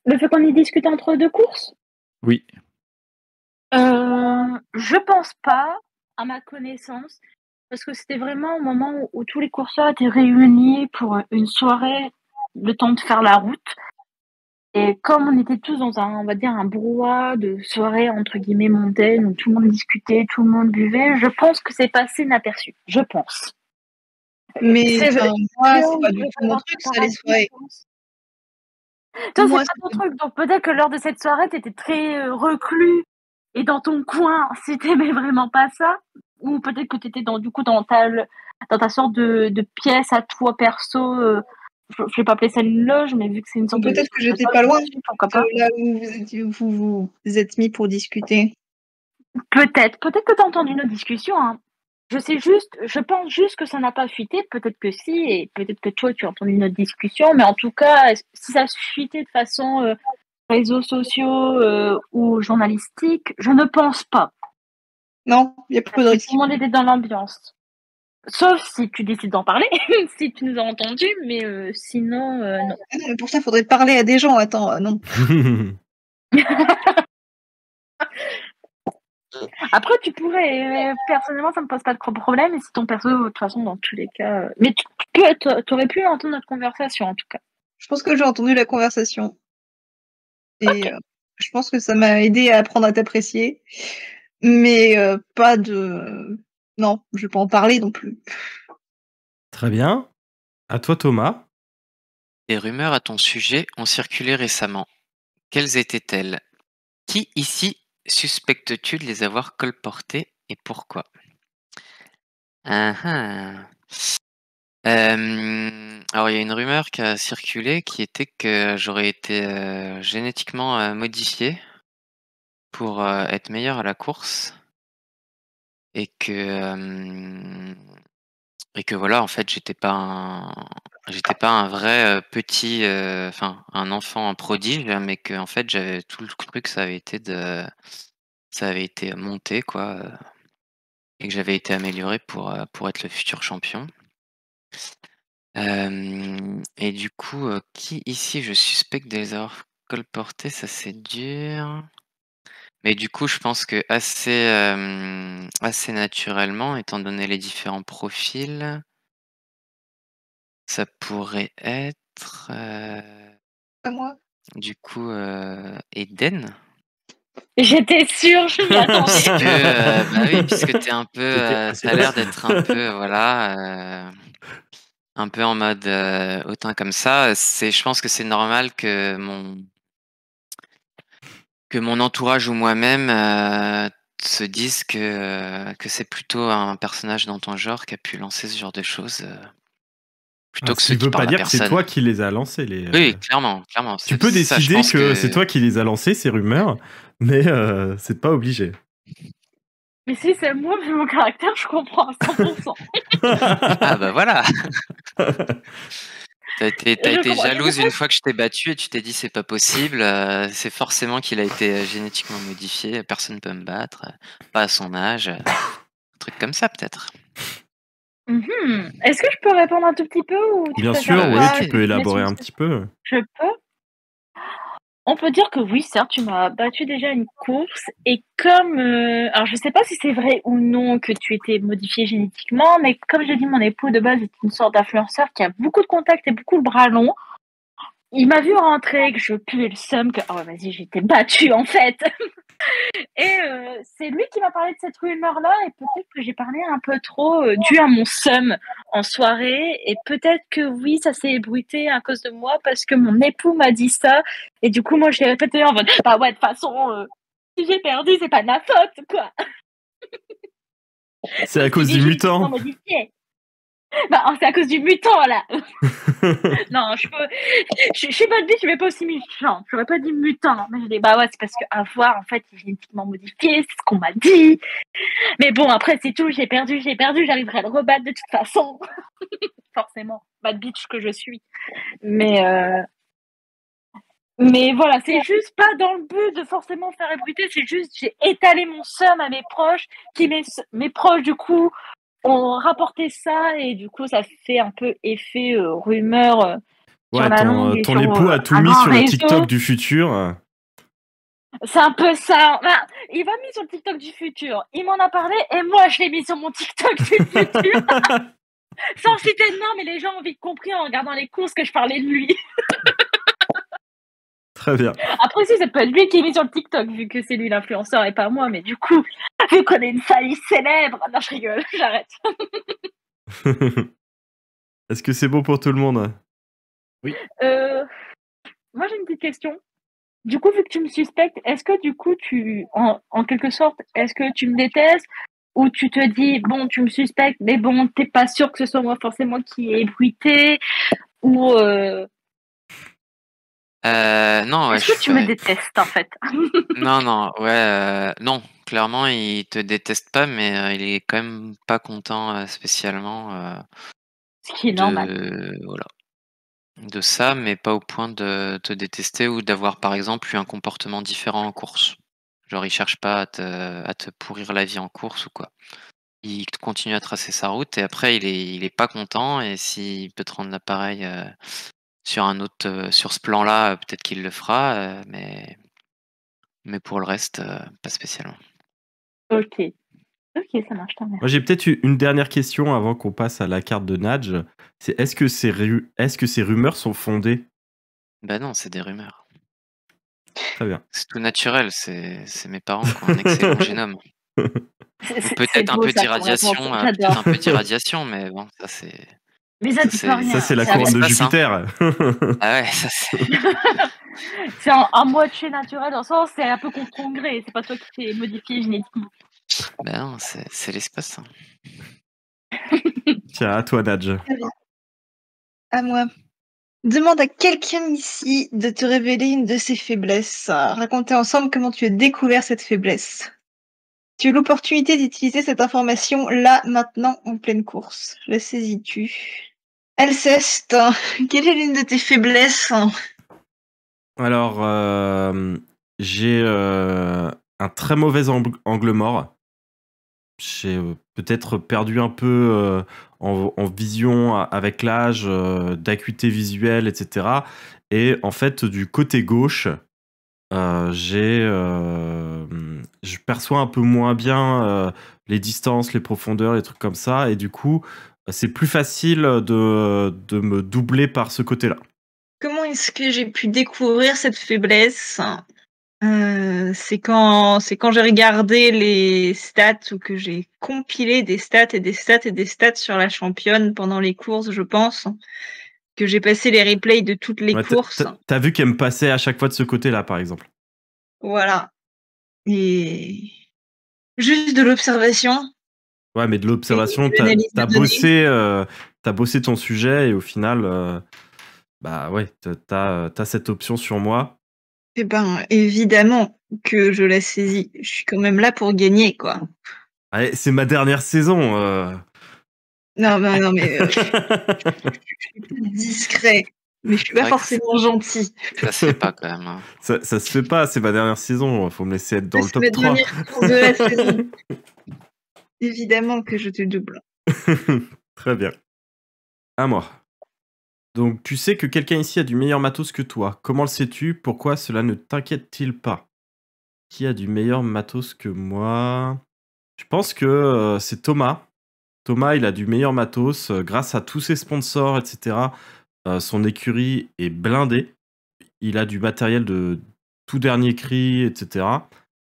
Le fait qu'on y discute entre deux courses, Oui. je pense pas, à ma connaissance, parce que c'était vraiment au moment où tous les courseurs étaient réunis pour une soirée, le temps de faire la route. Et comme on était tous dans on va dire, un brouhaha de soirée entre guillemets mondaine où tout le monde discutait, tout le monde buvait, je pense que c'est passé inaperçu. Je pense. Mais C'est moi, c'est pas du tout mon truc, ça, les soirées. Toi, Moi, c'est pas ton truc, donc peut-être que lors de cette soirée, t'étais très reclus et dans ton coin, si t'aimais vraiment pas ça, ou peut-être que t'étais du coup dans ta sorte de pièce à toi perso. Je vais pas appeler ça une loge, mais vu que c'est une sorte de peut-être que j'étais pas loin pourquoi pas. de là où vous êtes mis pour discuter. Peut-être que t'as entendu notre discussion, hein. Je pense juste que ça n'a pas fuité, peut-être que si, et peut-être que toi tu as entendu notre discussion, mais en tout cas, si ça se fuitait de façon réseaux sociaux ou journalistique, je ne pense pas. Non, il n'y a pas de risque. Tout le monde était dans l'ambiance. Sauf si tu décides d'en parler, si tu nous as entendus, mais sinon, non. Ah non, mais pour ça, il faudrait parler à des gens. Attends, non. Après, tu pourrais. Personnellement, ça me pose pas de problème. Et si ton perso, de toute façon, dans tous les cas. Mais tu aurais pu entendre notre conversation, en tout cas. Je pense que j'ai entendu la conversation. Et je pense que ça m'a aidé à apprendre à t'apprécier. Mais pas de. Non, je vais pas en parler non plus. Très bien. À toi, Thomas. Des rumeurs à ton sujet ont circulé récemment. Quelles étaient-elles? Qui ici suspectes-tu de les avoir colportées et pourquoi? Ah ah. Alors il y a une rumeur qui a circulé qui était que j'aurais été génétiquement modifié pour être meilleur à la course et que voilà, en fait, j'étais pas un vrai petit, enfin, un enfant prodige, mais que en fait, j'avais tout le truc, ça avait été monté, quoi, et que j'avais été amélioré pour être le futur champion. Et du coup, qui ici je suspecte de les avoir colportés? Ça, c'est dur. Mais du coup, je pense que assez naturellement, étant donné les différents profils, ça pourrait être, Pas moi. du coup, Eden? J'étais sûre, je m'y Puisque, attendais. bah oui, puisque tu es un peu, C'était tu assez as l'air facile. d'être un peu, voilà, un peu en mode, hautain comme ça. Je pense que c'est normal que mon entourage ou moi-même, se disent que c'est plutôt un personnage dans ton genre qui a pu lancer ce genre de choses, Ah, plutôt que ce ceux qui qui veut pas parlent à dire que c'est toi personne. qui les as lancés. Oui, clairement, clairement. Tu peux Ça, je décider pense que c'est que toi qui les as lancés, ces rumeurs, mais c'est pas obligé. Mais si c'est moi, vu mon caractère, je comprends à 100%. ah bah voilà! T'as Je été comprends. jalouse une fois que je t'ai battu et tu t'es dit: «C'est pas possible, c'est forcément qu'il a été, génétiquement modifié, personne peut me battre, pas à son âge», un truc comme ça peut-être? Est-ce que je peux répondre un tout petit peu ou tu Bien préfères sûr, Bah oui, pas tu vas-y. peux continuer sur élaborer le un sujet? petit peu. Je peux? On peut dire que oui, certes, tu m'as battu déjà une course et comme, alors je sais pas si c'est vrai ou non que tu étais modifié génétiquement, mais comme j'ai dit, mon époux de base est une sorte d'influenceur qui a beaucoup de contacts et beaucoup le bras long. Il m'a vu rentrer, que je puais le seum, que oh vas-y, j'étais battue en fait. Et c'est lui qui m'a parlé de cette rumeur-là et peut-être que j'ai parlé un peu trop dû à mon seum en soirée et peut-être que oui, ça s'est ébruité à cause de moi parce que mon époux m'a dit ça et du coup moi je l'ai répété en mode bah ouais de toute façon si j'ai perdu c'est pas de ma faute quoi. C'est Je à me suis cause dit du génétiquement mutant. modifié. Bah c'est à cause du mutant là. Non, je suis pas dit, je vais pas aussi méchant. J'aurais pas dit mutant, mais j'ai dit bah ouais c'est parce que avoir en fait il est génétiquement modifié, c'est ce qu'on m'a dit. Mais bon, après, c'est tout. J'ai perdu. J'arriverai à le rebattre de toute façon. Forcément. Bad bitch que je suis. Mais voilà, c'est juste pas dans le but de forcément faire ébruiter. C'est juste, j'ai étalé mon seum à mes proches, mes proches, du coup, ont rapporté ça. Et du coup, ça fait un peu effet rumeur sur Ouais, la longue et ton sur époux a tout un mis grand sur le TikTok réseau. du futur. C'est un peu ça. Bah, il m'a mis sur le TikTok du futur. Il m'en a parlé et moi, je l'ai mis sur mon TikTok du futur. Sans citer de nom, mais les gens ont vite compris en regardant les courses que je parlais de lui. Très bien. Après, si, ça peut être lui qui est mis sur le TikTok, vu que c'est lui l'influenceur et pas moi, mais du coup, vu qu'on est une famille célèbre. Non, je rigole, j'arrête. Est-ce que c'est bon pour tout le monde? Moi, j'ai une petite question. Du coup, vu que tu me suspectes, est-ce que du coup, en quelque sorte, est-ce que tu me détestes ou tu te dis, bon, tu me suspectes, mais bon, t'es pas sûr que ce soit moi forcément qui ai ébruité ou Non, ouais, est-ce que tu me détestes en fait? non, ouais, non, clairement, il te déteste pas, mais il est quand même pas content, spécialement, Ce qui est normal. voilà, de ça, mais pas au point de te détester ou d'avoir, par exemple, eu un comportement différent en course. Genre, il cherche pas à te pourrir la vie en course ou quoi. Il continue à tracer sa route et après il est pas content et s'il peut te rendre l'appareil, sur ce plan-là, peut-être qu'il le fera, mais pour le reste, pas spécialement. Ok. Ok, ça marche, je te remercie. Moi, j'ai peut-être une dernière question avant qu'on passe à la carte de Nadj. C'est est-ce que ces rumeurs sont fondées? Bah non, c'est des rumeurs. Très bien. C'est tout naturel, c'est mes parents qui ont un excellent génome. Ou C'est peut-être un beau peu ça comme réponse, d'irradiation, j'adore. mais bon, ça c'est Mais ça, tu peux rien. Ça, c'est la C'est couronne de l'espace, hein. Jupiter. Ah ouais, ça c'est. C'est un moitié naturel, dans le sens, c'est un peu contre ton gré. C'est pas toi qui t'es modifié génétiquement. Ben non, c'est l'espace. Hein. Tiens, à toi, Nadj. À moi. Demande à quelqu'un ici de te révéler une de ses faiblesses. Racontez ensemble comment tu as découvert cette faiblesse. Tu as l'opportunité d'utiliser cette information là, maintenant, en pleine course. La saisis-tu? Alceste, quelle est l'une de tes faiblesses? Alors, j'ai un très mauvais angle mort. J'ai peut-être perdu un peu en vision avec l'âge, d'acuité visuelle, etc. Et en fait, du côté gauche, je perçois un peu moins bien les distances, les profondeurs, les trucs comme ça. Et du coup, c'est plus facile de me doubler par ce côté-là. Comment est-ce que j'ai pu découvrir cette faiblesse? C'est quand j'ai regardé les stats ou que j'ai compilé des stats et des stats et des stats sur la championne pendant les courses, je pense, que j'ai passé les replays de toutes les Ouais, courses. t'as vu qu'elle me passait à chaque fois de ce côté-là, par exemple. Voilà. Et juste de l'observation. Ouais, mais de l'observation, Et de l'analyse de données. t'as bossé ton sujet et au final, bah ouais, t'as cette option sur moi. Eh ben, évidemment que je la saisis. Je suis quand même là pour gagner, quoi. Allez, c'est ma dernière saison. Non, mais je suis discret. Mais je suis pas vrai que forcément gentil. Ça se fait pas quand même. Hein. Ça se fait pas, c'est ma dernière saison. Faut me laisser être dans le C'est top ma 3. dernière course de la saison. Évidemment que je te double. Très bien. À moi. Donc, tu sais que quelqu'un ici a du meilleur matos que toi. Comment le sais-tu? Pourquoi cela ne t'inquiète-t-il pas? Qui a du meilleur matos que moi? Je pense que c'est Thomas. Thomas, il a du meilleur matos. Grâce à tous ses sponsors, etc., son écurie est blindée. Il a du matériel de tout dernier cri, etc.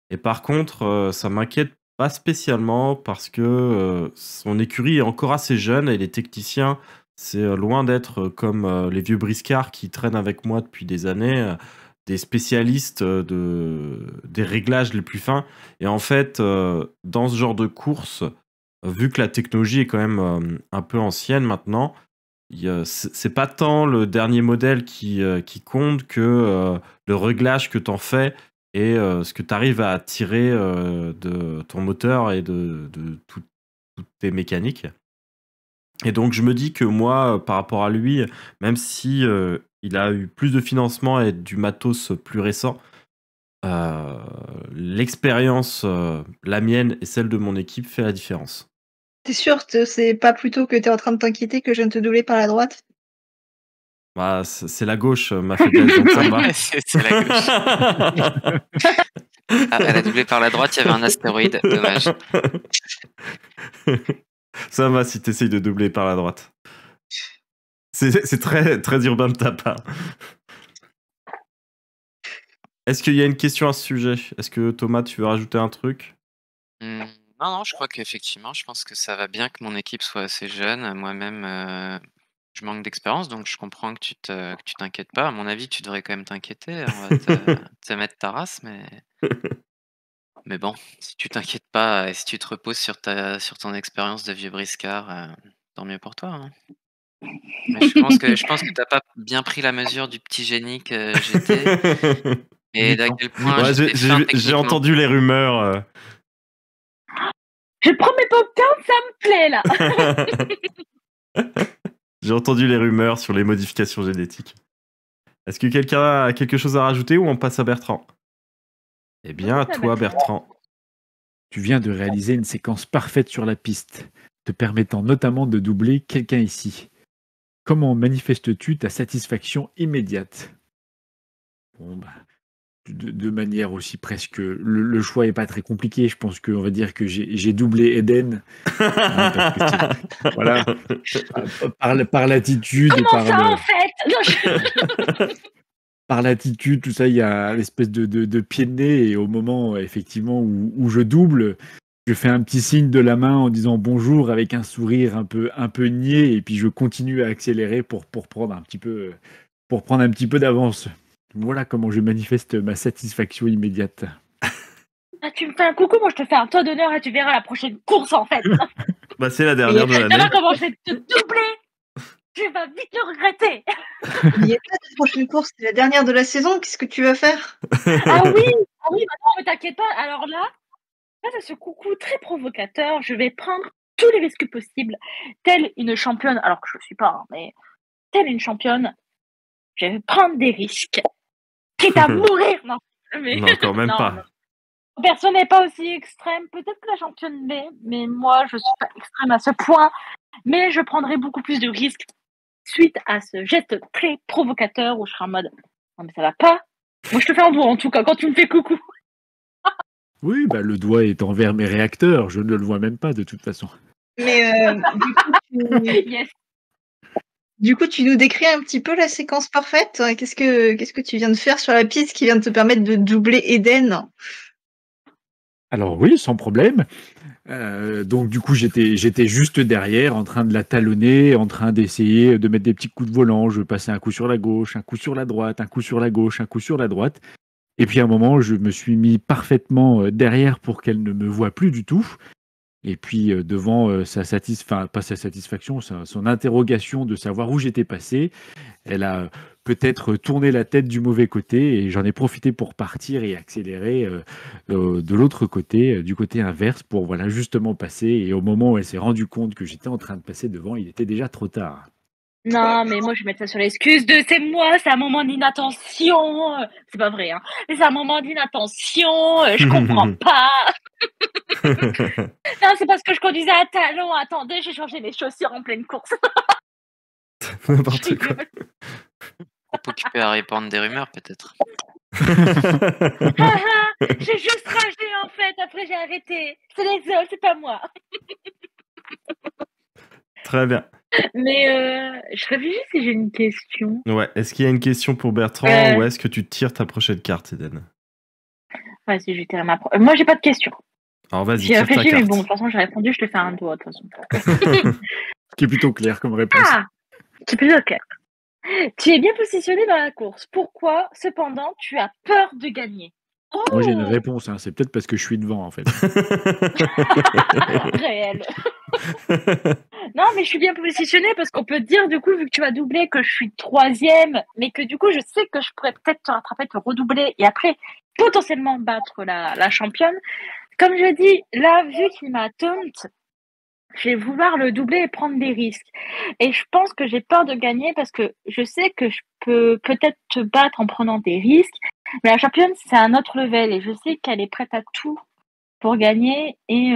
Et par contre, ça m'inquiète pas spécialement parce que son écurie est encore assez jeune et les techniciens, c'est loin d'être comme les vieux briscards qui traînent avec moi depuis des années, des spécialistes des réglages les plus fins. Et en fait, dans ce genre de course, vu que la technologie est quand même un peu ancienne maintenant, c'est pas tant le dernier modèle qui compte que le réglage que t'en fais et ce que tu arrives à tirer de ton moteur et de toutes tes mécaniques. Et donc je me dis que moi, par rapport à lui, même si il a eu plus de financement et du matos plus récent, l'expérience, la mienne et celle de mon équipe fait la différence. T'es sûr, c'est pas plutôt que t'es en train de t'inquiéter que je viens de te doubler par la droite? Bah, c'est la gauche, ma faiblesse, donc ça me va. C'est la gauche. Ah, elle a doublé par la droite, il y avait un astéroïde. Dommage. Ça va si t'essayes de doubler par la droite. C'est très, très urbain de ta part. Est-ce qu'il y a une question à ce sujet? Est-ce que Thomas, tu veux rajouter un truc? Non, je crois qu'effectivement, je pense que ça va bien que mon équipe soit assez jeune. Moi-même, je manque d'expérience, donc je comprends que tu t'inquiètes pas. À mon avis, tu devrais quand même t'inquiéter. On va te mettre ta race, mais bon, si tu t'inquiètes pas et si tu te reposes sur ton expérience de vieux briscard, tant mieux pour toi. Hein. Mais je pense que t'as pas bien pris la mesure du petit génie que j'étais et d'à quel point Ouais, j'étais fin j'ai techniquement. entendu les rumeurs. Je prends mes popcorn, ça me plaît là. J'ai entendu les rumeurs sur les modifications génétiques. Est-ce que quelqu'un a quelque chose à rajouter ou on passe à Bertrand? Eh bien, à toi, Bertrand. Tu viens de réaliser une séquence parfaite sur la piste, te permettant notamment de doubler quelqu'un ici. Comment manifestes-tu ta satisfaction immédiate? Bon, bah, de manière aussi presque... Le choix n'est pas très compliqué. Je pense qu'on va dire que j'ai doublé Eden. Voilà. Par l'attitude. Comment ça, en fait? Par l'attitude, tout ça, il y a l'espèce de pied de nez. Et au moment, effectivement, où je double, Je fais un petit signe de la main en disant bonjour avec un sourire un peu niais, et puis je continue à accélérer pour prendre un petit peu d'avance. Voilà comment je manifeste ma satisfaction immédiate. Ah, tu me fais un coucou, moi je te fais un toit d'honneur et tu verras la prochaine course en fait. Bah, c'est la dernière de Tu l'année. vois comment je vais te doubler. Tu vas vite le regretter. Il n'y a pas de prochaine course, c'est la dernière de la saison. Qu'est-ce que tu vas faire? Ah oui, bah non, mais t'inquiète pas. Alors là, face à ce coucou très provocateur, je vais prendre tous les risques possibles, telle une championne, alors que je ne le suis pas, hein, mais telle une championne, je vais prendre des risques. Quitte à mourir. Non, mais... Non, quand même non, pas. non. Personne n'est pas aussi extrême. Peut-être que la championne l'est, mais moi, je suis pas extrême à ce point. Mais je prendrai beaucoup plus de risques suite à ce geste très provocateur où je serai en mode non mais ça va pas. Moi je te fais un doigt en tout cas quand tu me fais coucou. Oui, bah, le doigt est envers mes réacteurs, je ne le vois même pas de toute façon. Mais Yes. du coup, tu nous décris un petit peu la séquence parfaite. Qu'est-ce que tu viens de faire sur la piste qui vient de te permettre de doubler Eden? Alors oui, sans problème. Donc du coup, j'étais juste derrière, en train de la talonner, en train d'essayer de mettre des petits coups de volant. Je passais un coup sur la gauche, un coup sur la droite, un coup sur la gauche, un coup sur la droite. Et puis à un moment, je me suis mis parfaitement derrière pour qu'elle ne me voie plus du tout. Et puis devant pas sa satisfaction, son interrogation de savoir où j'étais passé, elle a peut-être tourné la tête du mauvais côté, et j'en ai profité pour partir et accélérer de l'autre côté, du côté inverse, pour voilà justement passer. Et au moment où elle s'est rendue compte que j'étais en train de passer devant, il était déjà trop tard. Non mais moi je vais mettre ça sur l'excuse de c'est moi, c'est un moment d'inattention. C'est pas vrai hein. Mais c'est un moment d'inattention, je comprends pas. Non, c'est parce que je conduisais à talons. Attendez, j'ai changé mes chaussures en pleine course. N'importe quoi. Trop occupé à répandre des rumeurs, peut-être. J'ai juste ragé en fait, après j'ai arrêté. C'est les autres, c'est pas moi. Très bien. Mais je réfléchis si j'ai une question. Ouais, est-ce qu'il y a une question pour Bertrand ou est-ce que tu tires ta prochaine carte, Eden? Ouais, si je vais tirer moi j'ai pas de question. Alors vas-y, J'ai tire ta réfléchi, mais carte. bon, de toute façon j'ai répondu, je te fais un doigt de toute façon. Ce qui est plutôt clair comme réponse. Ah, c'est plus ok. Tu es bien positionné dans la course. Pourquoi, cependant, tu as peur de gagner? Moi j'ai une réponse, hein. C'est peut-être parce que je suis devant en fait. Réel. Non, mais je suis bien positionnée parce qu'on peut dire, du coup, vu que tu vas doubler, que je suis 3e, mais que du coup, je sais que je pourrais peut-être te rattraper, te redoubler et après potentiellement battre la championne. Comme je dis, là, vu qu'il m'a taunt, je vais vouloir le doubler et prendre des risques. Et je pense que j'ai peur de gagner parce que je sais que je peux peut-être te battre en prenant des risques. Mais la championne, c'est un autre level et je sais qu'elle est prête à tout pour gagner. Et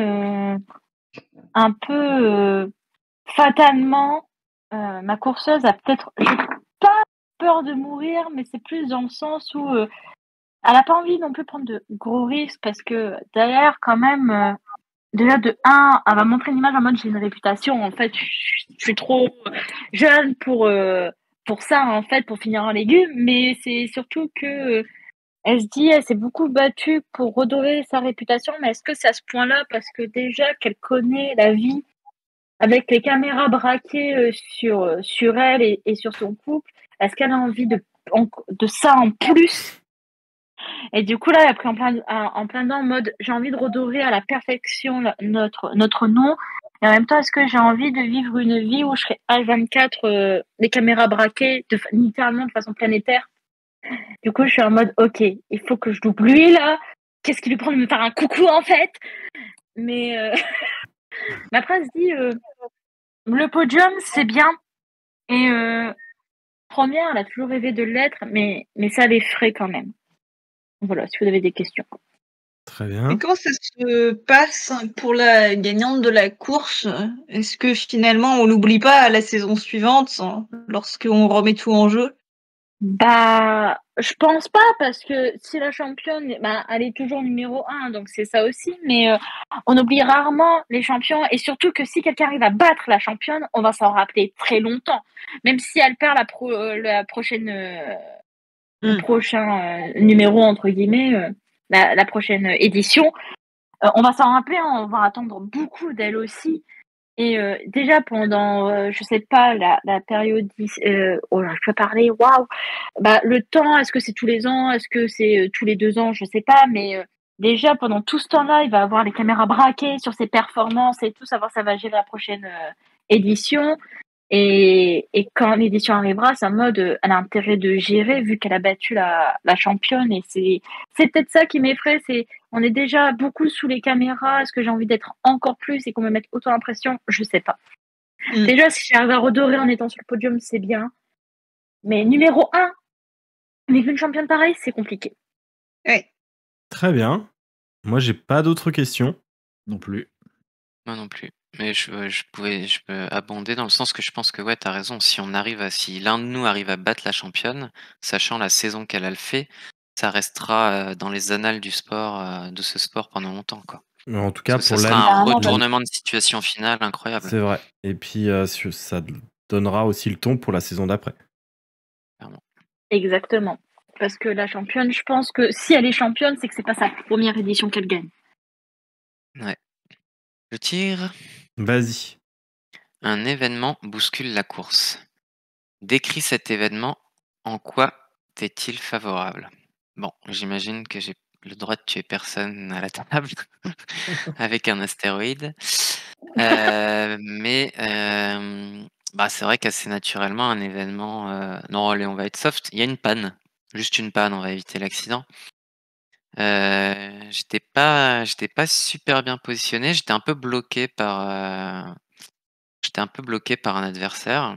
un peu fatalement, ma courseuse a peut-être... J'ai pas peur de mourir, mais c'est plus dans le sens où elle n'a pas envie non plus de prendre de gros risques parce que derrière, quand même... Déjà, de 1, elle va montrer une image en mode j'ai une réputation. En fait, je suis trop jeune pour ça, en fait, pour finir en légumes. Mais c'est surtout que elle se dit, elle s'est beaucoup battue pour redorer sa réputation. Mais est-ce que c'est à ce point-là? Parce que déjà qu'elle connaît la vie avec les caméras braquées sur elle et sur son couple, est-ce qu'elle a envie de ça en plus? Et du coup, là, elle a pris en plein dedans en mode j'ai envie de redorer à la perfection notre nom. Et en même temps, est-ce que j'ai envie de vivre une vie où je serai H24, les caméras braquées, littéralement de façon planétaire? Du coup, je suis en mode ok, il faut que je double lui là. Qu'est-ce qui lui prend de me faire un coucou en fait? Mais après, elle se dit le podium, c'est bien. Et première, elle a toujours rêvé de l'être, mais ça l'effraie quand même. Voilà, si vous avez des questions. Très bien. Et comment ça se passe pour la gagnante de la course? Est-ce que finalement on n'oublie pas à la saison suivante lorsqu'on remet tout en jeu? Bah, je pense pas parce que si la championne, bah, elle est toujours numéro 1, donc c'est ça aussi. Mais on oublie rarement les champions et surtout que si quelqu'un arrive à battre la championne, on va s'en rappeler très longtemps. Même si elle perd la prochaine, le prochain numéro entre guillemets, la prochaine édition. On va s'en rappeler, hein, on va attendre beaucoup d'elle aussi. Et déjà pendant, je sais pas, la période oh là, je peux parler, waouh! Bah, le temps, est-ce que c'est tous les ans? Est-ce que c'est, tous les 2 ans? Je sais pas, mais déjà pendant tout ce temps-là, il va avoir les caméras braquées sur ses performances et tout, savoir ça va gérer la prochaine, édition. Et quand l'édition arrivera, c'est en mode, elle a intérêt de gérer vu qu'elle a battu la championne et c'est peut-être ça qui m'effraie, c'est on est déjà beaucoup sous les caméras. Est-ce que j'ai envie d'être encore plus et qu'on me mette autant l'impression? Je sais pas. Déjà, si j'arrive à redorer en étant sur le podium, c'est bien. Mais numéro 1, avec une championne pareille, c'est compliqué. Ouais. Très bien. Moi, j'ai pas d'autres questions. Non plus. Moi non plus. Mais je peux abonder dans le sens que je pense que ouais, t'as raison. Si l'un de nous arrive à battre la championne, sachant la saison qu'elle a fait, ça restera dans les annales du sport, de ce sport pendant longtemps, quoi. Mais en tout cas, Parce que pour ça sera l'année. un Carrément, retournement de situation finale incroyable. C'est vrai. Et puis, ça donnera aussi le ton pour la saison d'après. Exactement. Parce que la championne, je pense que si elle est championne, c'est que c'est pas sa première édition qu'elle gagne. Ouais. Je tire. Vas-y. Un événement bouscule la course. Décris cet événement. En quoi t'est-il favorable? Bon, j'imagine que j'ai le droit de tuer personne à la table avec un astéroïde. Mais bah, c'est vrai qu'assez naturellement, un événement. Non, allez, on va être soft. Il y a une panne. Juste une panne, on va éviter l'accident. J'étais pas super bien positionné. J'étais un peu bloqué par un adversaire.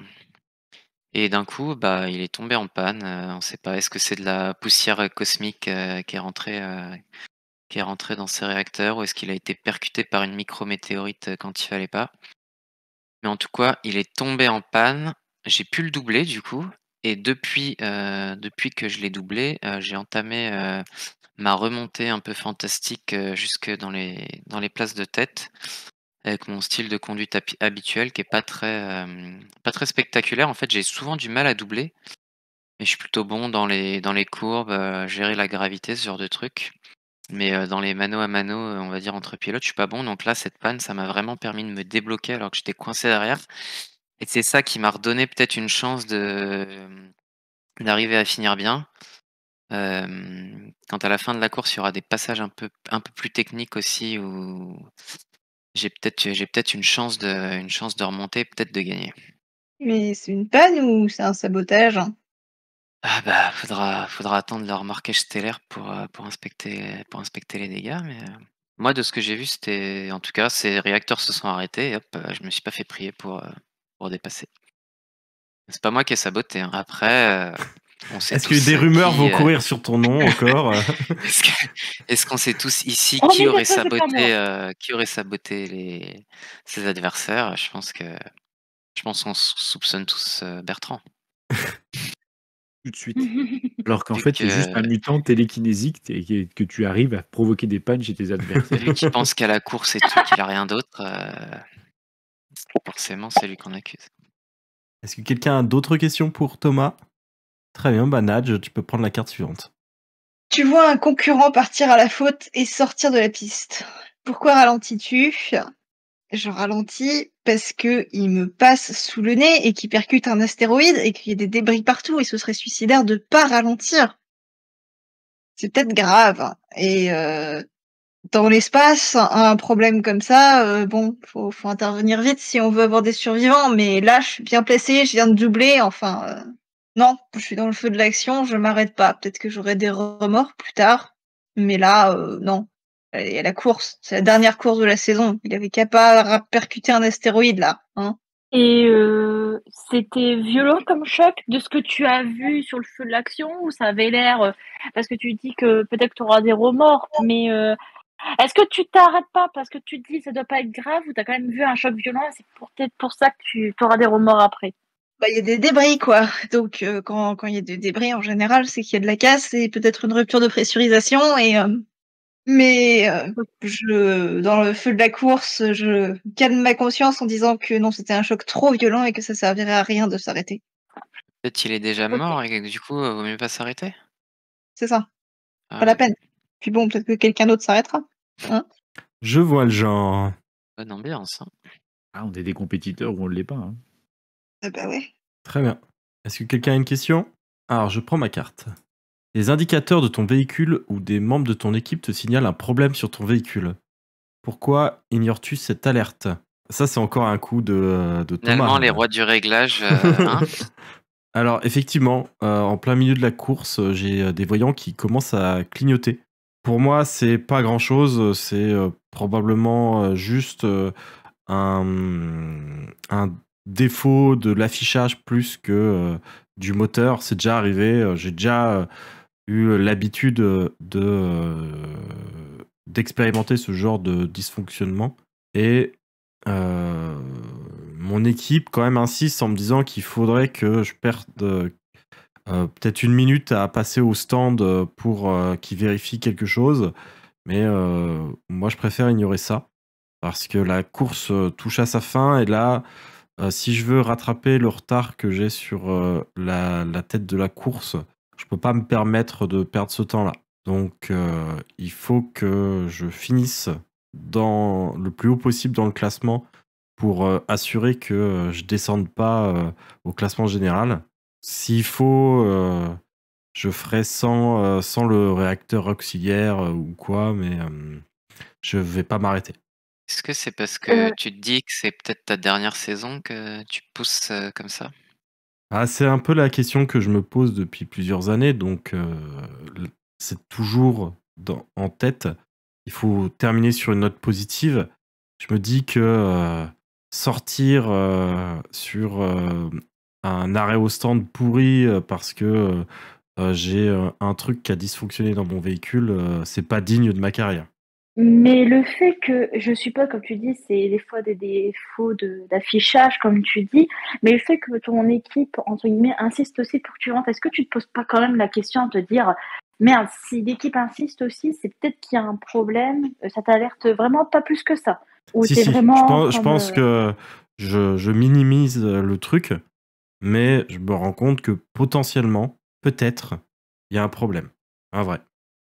Et d'un coup, bah, il est tombé en panne. On sait pas, est-ce que c'est de la poussière cosmique qui est rentrée dans ses réacteurs, ou est-ce qu'il a été percuté par une micrométéorite quand il fallait pas? Mais en tout cas, il est tombé en panne. J'ai pu le doubler du coup. Et depuis que je l'ai doublé, j'ai entamé ma remontée un peu fantastique jusque dans les places de tête, avec mon style de conduite habituel qui est pas très spectaculaire. En fait, j'ai souvent du mal à doubler, mais je suis plutôt bon dans les courbes, gérer la gravité, ce genre de trucs. Mais dans les mano à mano, on va dire entre pilotes, je suis pas bon. Donc là, cette panne, ça m'a vraiment permis de me débloquer alors que j'étais coincé derrière. Et c'est ça qui m'a redonné peut-être une chance d'arriver à finir bien. Quand à la fin de la course, il y aura des passages un peu plus techniques aussi où j'ai peut-être une chance de remonter, peut-être de gagner. Mais c'est une panne ou c'est un sabotage? Ah bah, faudra attendre le remorquage stellaire pour inspecter les dégâts, mais moi de ce que j'ai vu, c'était en tout cas, ces réacteurs se sont arrêtés et hop, je me suis pas fait prier pour dépasser. C'est pas moi qui ai saboté, hein. Après, on sait Est-ce tous que des rumeurs qui, vont courir sur ton nom encore est-ce qu'on sait tous ici Oh, mais ça, c'est pas moi. qui aurait saboté ses adversaires? Je pense qu'on soupçonne tous Bertrand. Tout de suite. Alors qu'en Vu fait, tu es juste un que mutant télékinésique et que tu arrives à provoquer des pannes chez tes adversaires. Celui qui pense qu'à la course et tout, qu'il a rien d'autre, forcément, c'est lui qu'on accuse. Est-ce que quelqu'un a d'autres questions pour Thomas? Très bien, bah Nadj, tu peux prendre la carte suivante. Tu vois un concurrent partir à la faute et sortir de la piste. Pourquoi ralentis-tu? Je ralentis parce que il me passe sous le nez et qu'il percute un astéroïde et qu'il y a des débris partout et ce serait suicidaire de pas ralentir. C'est peut-être grave. Et dans l'espace, un problème comme ça, bon, faut intervenir vite si on veut avoir des survivants. Mais là, je suis bien placée, je viens de doubler. Enfin, non, je suis dans le feu de l'action, je m'arrête pas. Peut-être que j'aurai des remords plus tard, mais là, non. Il y a la course, c'est la dernière course de la saison. Il avait qu'à pas percuter un astéroïde là, hein. Et c'était violent comme choc de ce que tu as vu sur le feu de l'action, ou ça avait l'air, parce que tu dis que peut-être tu auras des remords, mais est-ce que tu t'arrêtes pas parce que tu te dis ça doit pas être grave, ou tu as quand même vu un choc violent et c'est peut-être pour ça que tu auras des remords après? Bah, il y a des débris quoi. Donc quand il y a des débris en général, c'est qu'il y a de la casse et peut-être une rupture de pressurisation et mais dans le feu de la course, je calme ma conscience en disant que non, c'était un choc trop violent et que ça servirait à rien de s'arrêter. Peut-être qu'il est déjà OK. mort et que du coup, vaut mieux pas s'arrêter? C'est ça, Ah pas la ouais. peine. Puis bon, peut-être que quelqu'un d'autre s'arrêtera, hein? Je vois le genre. Bonne ambiance. Hein. Ah, on est des compétiteurs ou on ne l'est pas. Hein. Ah bah ouais. Très bien. Est-ce que quelqu'un a une question? Alors, je prends ma carte. Les indicateurs de ton véhicule ou des membres de ton équipe te signalent un problème sur ton véhicule. Pourquoi ignores-tu cette alerte? Ça, c'est encore un coup de Finalement, Thomas. les rois du réglage, hein. Alors, effectivement, en plein milieu de la course, j'ai des voyants qui commencent à clignoter. Pour moi, c'est pas grand-chose. C'est probablement juste un défaut de l'affichage plus que du moteur. C'est déjà arrivé. J'ai déjà eu l'habitude d'expérimenter ce genre de dysfonctionnement. Et mon équipe quand même insiste en me disant qu'il faudrait que je perde peut-être 1 minute à passer au stand pour qu'ils vérifient quelque chose. Mais moi, je préfère ignorer ça parce que la course touche à sa fin. Et là, si je veux rattraper le retard que j'ai sur la tête de la course, je peux pas me permettre de perdre ce temps-là. Donc, il faut que je finisse dans le plus haut possible dans le classement pour assurer que je descende pas au classement général. S'il faut, je ferai sans le réacteur auxiliaire ou quoi, mais je vais pas m'arrêter. Est-ce que c'est parce que tu te dis que c'est peut-être ta dernière saison que tu pousses comme ça? Ah, c'est un peu la question que je me pose depuis plusieurs années, donc c'est toujours en tête. Il faut terminer sur une note positive. Je me dis que sortir sur un arrêt au stand pourri parce que j'ai un truc qui a dysfonctionné dans mon véhicule, c'est pas digne de ma carrière. Mais le fait que, je suppose, comme tu dis, c'est des fois des défauts d'affichage, comme tu dis, mais le fait que ton équipe, entre guillemets, insiste aussi pour que tu rentres, est-ce que tu te poses pas quand même la question de te dire, merde, si l'équipe insiste aussi, c'est peut-être qu'il y a un problème, ça t'alerte vraiment pas plus que ça? Ou Si, t'es si, vraiment je comme... pense que je minimise le truc, mais je me rends compte que potentiellement, peut-être, il y a un problème. Un vrai.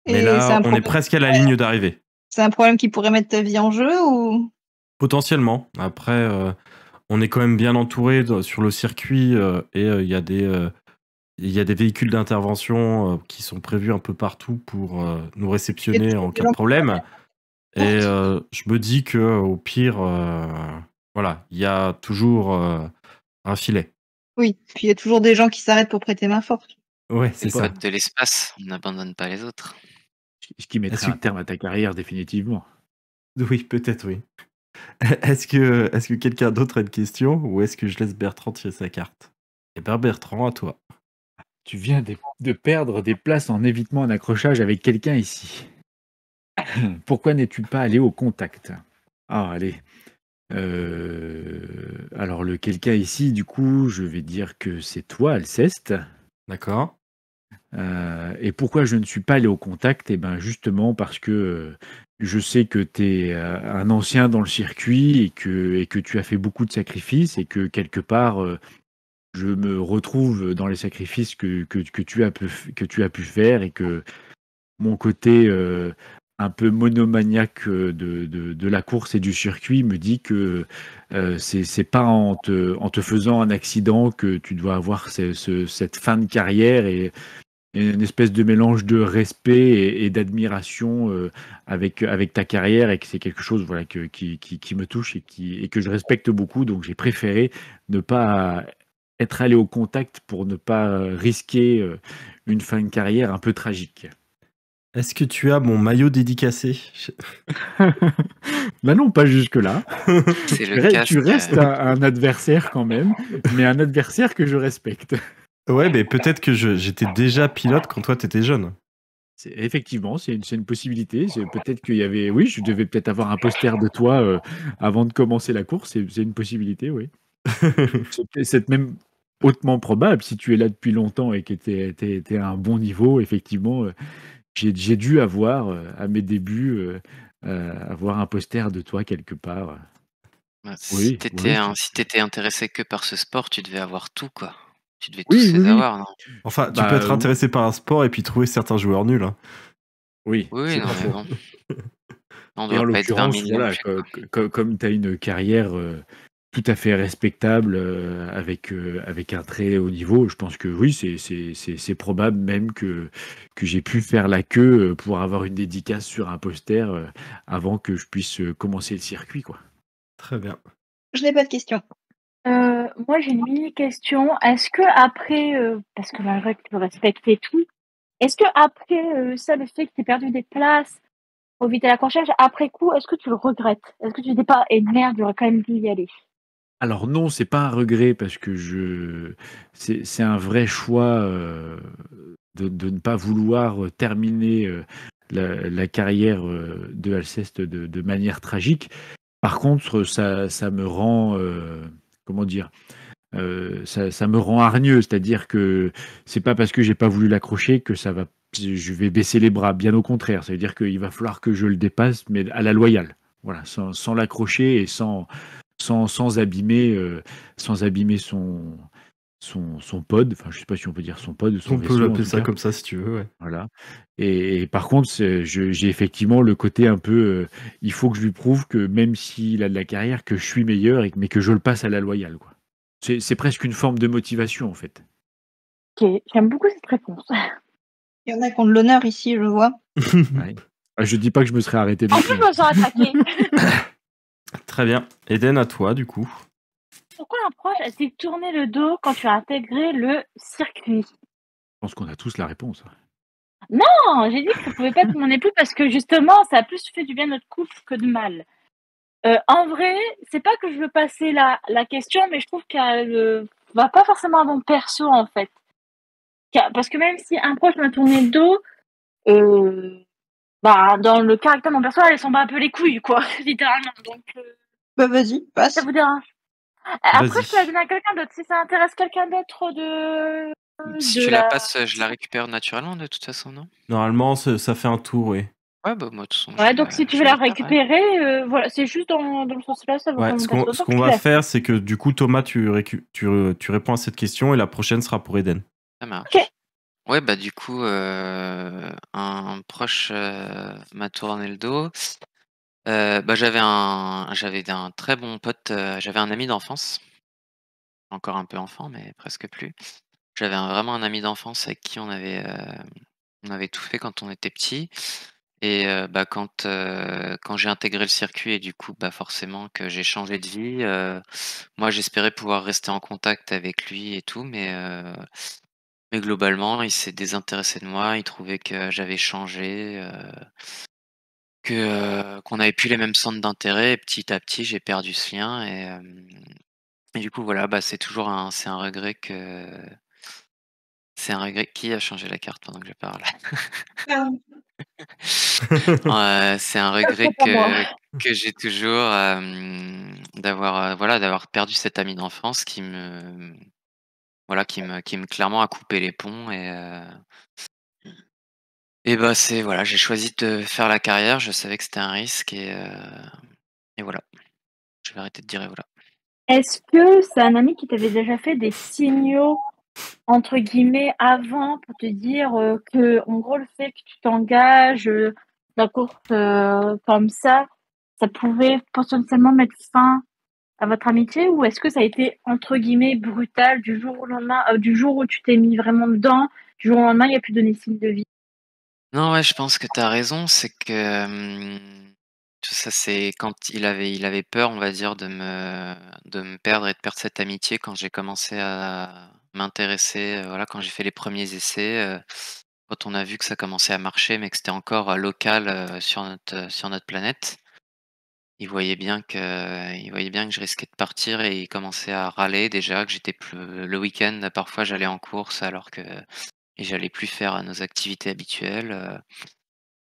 Mais Et c'est là, un on est problème. presque à la ligne d'arrivée. C'est un problème qui pourrait mettre ta vie en jeu ou Potentiellement. Après, on est quand même bien entouré sur le circuit et il y a des véhicules d'intervention qui sont prévus un peu partout pour nous réceptionner en cas de problème. Et je me dis que au pire, voilà, il y a toujours un filet. Oui, puis il y a toujours des gens qui s'arrêtent pour prêter main forte. Ouais, C'est c'est le ça. code de l'espace, on n'abandonne pas les autres. Ce qui mettrait un terme à ta carrière définitivement. Oui, peut-être, oui. Est-ce que quelqu'un d'autre a une question ou est-ce que je laisse Bertrand tirer sa carte? Eh bien, Bertrand, à toi. Tu viens de perdre des places en évitement en accrochage avec quelqu'un ici. Pourquoi n'es-tu pas allé au contact? Ah, allez. Alors, le quelqu'un ici, du coup, je vais dire que c'est toi, Alceste. D'accord. Et pourquoi je ne suis pas allé au contact? Eh ben, justement parce que je sais que tu es un ancien dans le circuit et que tu as fait beaucoup de sacrifices et que quelque part, je me retrouve dans les sacrifices que tu as pu faire et que mon côté un peu monomaniaque de la course et du circuit me dit que c'est pas en te faisant un accident que tu dois avoir cette fin de carrière et une espèce de mélange de respect et d'admiration avec ta carrière et que c'est quelque chose voilà, qui me touche et que je respecte beaucoup. Donc j'ai préféré ne pas être allé au contact pour ne pas risquer une fin de carrière un peu tragique. Est-ce que tu as mon maillot dédicacé? Bah non, pas jusque-là. C'est le casque. Tu restes un adversaire quand même, mais un adversaire que je respecte. Ouais, mais peut-être que j'étais déjà pilote quand toi t'étais jeune. Effectivement, c'est une possibilité. Peut-être qu'il y avait. Oui, je devais peut-être avoir un poster de toi avant de commencer la course. C'est une possibilité, oui. C'est même hautement probable si tu es là depuis longtemps et que tu es à un bon niveau. Effectivement, j'ai dû avoir, à mes débuts, avoir un poster de toi quelque part. Si Oui, t'étais intéressé que par ce sport, tu devais avoir tout, quoi. Tu devais Oui, tous les avoir, non? Enfin, tu peux être intéressé par un sport et puis trouver certains joueurs nuls. Hein. Oui, Oui, c'est non, pas mais faux. bon. On Et en doit pas être 20 l'occurrence, 000 non voilà, plus, quoi. comme tu as une carrière tout à fait respectable avec un très haut niveau, je pense que oui, c'est probable même que j'ai pu faire la queue pour avoir une dédicace sur un poster avant que je puisse commencer le circuit, quoi. Très bien. Je n'ai pas de questions. Moi, j'ai une mini question. Est-ce que après, parce que malgré que tu respectes et tout, est-ce que après ça, le fait que tu aies perdu des places pour éviter l'accrochage, après coup, est-ce que tu le regrettes? Est-ce que tu dis pas, et merde, j'aurais quand même dû y aller? Alors non, c'est pas un regret parce que c'est un vrai choix de ne pas vouloir terminer la carrière de Alceste de manière tragique. Par contre, ça me rend, comment dire, ça me rend hargneux, c'est-à-dire que c'est pas parce que j'ai pas voulu l'accrocher que je vais baisser les bras. Bien au contraire, ça veut dire qu'il va falloir que je le dépasse, mais à la loyale. Voilà, sans l'accrocher et sans abîmer, son pod. Enfin, je sais pas si on peut dire son pod, son On peut vaisseau en l'appeler tout ça cas. comme ça si tu veux, ouais. Voilà. Et par contre, j'ai effectivement le côté un peu, il faut que je lui prouve que même s'il a de la carrière, que je suis meilleur, mais que je le passe à la loyale, quoi. C'est presque une forme de motivation, en fait. Ok, j'aime beaucoup cette réponse. Il y en a qui ont de l'honneur ici, je vois. Ouais. Je dis pas que je me serais arrêté non En plus, plus, je hein. me sens attaquée. Très bien. Eden, à toi, du coup. Pourquoi un proche a-t-il tourné le dos quand tu as intégré le circuit? Je pense qu'on a tous la réponse. Non, j'ai dit que ça pouvait pas être mon époux parce que justement, ça a plus fait du bien à notre couple que de mal. En vrai, c'est pas que je veux passer la question, mais je trouve qu'elle va pas forcément à mon perso en fait. Parce que même si un proche m'a tourné le dos, bah, dans le caractère de mon perso, elle s'en bat un peu les couilles, quoi, littéralement. Donc, Bah vas-y, passe. ça vous dérange? Après, je peux la Vas-y. donner à quelqu'un d'autre. Si ça intéresse quelqu'un d'autre Si de tu la la. passes, je la récupère naturellement de toute façon, non? Normalement, ça fait un tour, oui. Ouais, bah, moi, de toute façon, Ouais, donc si tu je veux la la garde, ouais. récupérer, voilà, c'est juste dans le sens-là, ça vaut Ouais, pas ce mon perso. qu'on Donc, tu va la fais. faire, c'est que du coup, Thomas, tu réponds à cette question et la prochaine sera pour Eden. Ça Ok. marche. Ouais, bah, du coup, un proche m'a tourné le dos. Bah, j'avais un très bon pote, j'avais un ami d'enfance, encore un peu enfant, mais presque plus. J'avais vraiment un ami d'enfance avec qui on avait tout fait quand on était petit. Et bah, quand j'ai intégré le circuit et du coup, bah, forcément que j'ai changé de vie, moi j'espérais pouvoir rester en contact avec lui et tout, mais globalement, il s'est désintéressé de moi. Il trouvait que j'avais changé, qu'on n'avait plus les mêmes centres d'intérêt et petit à petit, j'ai perdu ce lien et du coup, voilà, bah, c'est un regret. Qui a changé la carte pendant que je parle? C'est un regret C'est pas moi. que j'ai toujours, d'avoir perdu cet ami d'enfance qui me clairement a coupé les ponts et bah, j'ai choisi de faire la carrière. Je savais que c'était un risque et voilà. Je vais arrêter de dire et voilà. Est-ce que c'est un ami qui t'avait déjà fait des signaux, entre guillemets, avant pour te dire que, en gros, le fait que tu t'engages dans la course comme ça pouvait potentiellement mettre fin à votre amitié? Ou est-ce que ça a été, entre guillemets, brutal du jour au lendemain, du jour où tu t'es mis vraiment dedans, du jour au lendemain, il a pu donner signe de vie? Non, ouais, je pense que tu as raison. C'est que, tout ça, c'est quand il avait peur, on va dire, de me perdre et de perdre cette amitié quand j'ai commencé à m'intéresser, voilà, quand j'ai fait les premiers essais, quand on a vu que ça commençait à marcher, mais que c'était encore, local, sur notre planète. Il voyait bien que je risquais de partir et il commençait à râler déjà, que j'étais plus le week-end, parfois, j'allais en course alors que et j'allais plus faire, nos activités habituelles,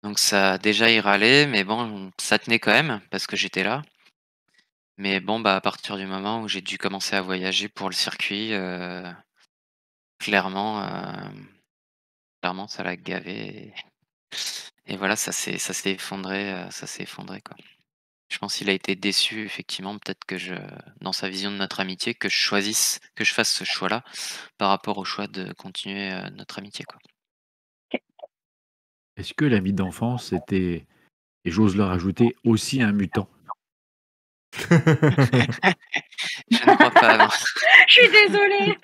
donc ça déjà il râlait, mais bon, ça tenait quand même parce que j'étais là. Mais bon, bah, à partir du moment où j'ai dû commencer à voyager pour le circuit, clairement, clairement ça l'a gavé et voilà, ça s'est effondré, quoi. Je pense qu'il a été déçu effectivement, peut-être dans sa vision de notre amitié, que je fasse ce choix-là par rapport au choix de continuer, notre amitié, quoi. Est-ce que l'ami d'enfance était Et j'ose leur ajouter aussi un mutant. Je ne crois pas, non. Je suis désolée.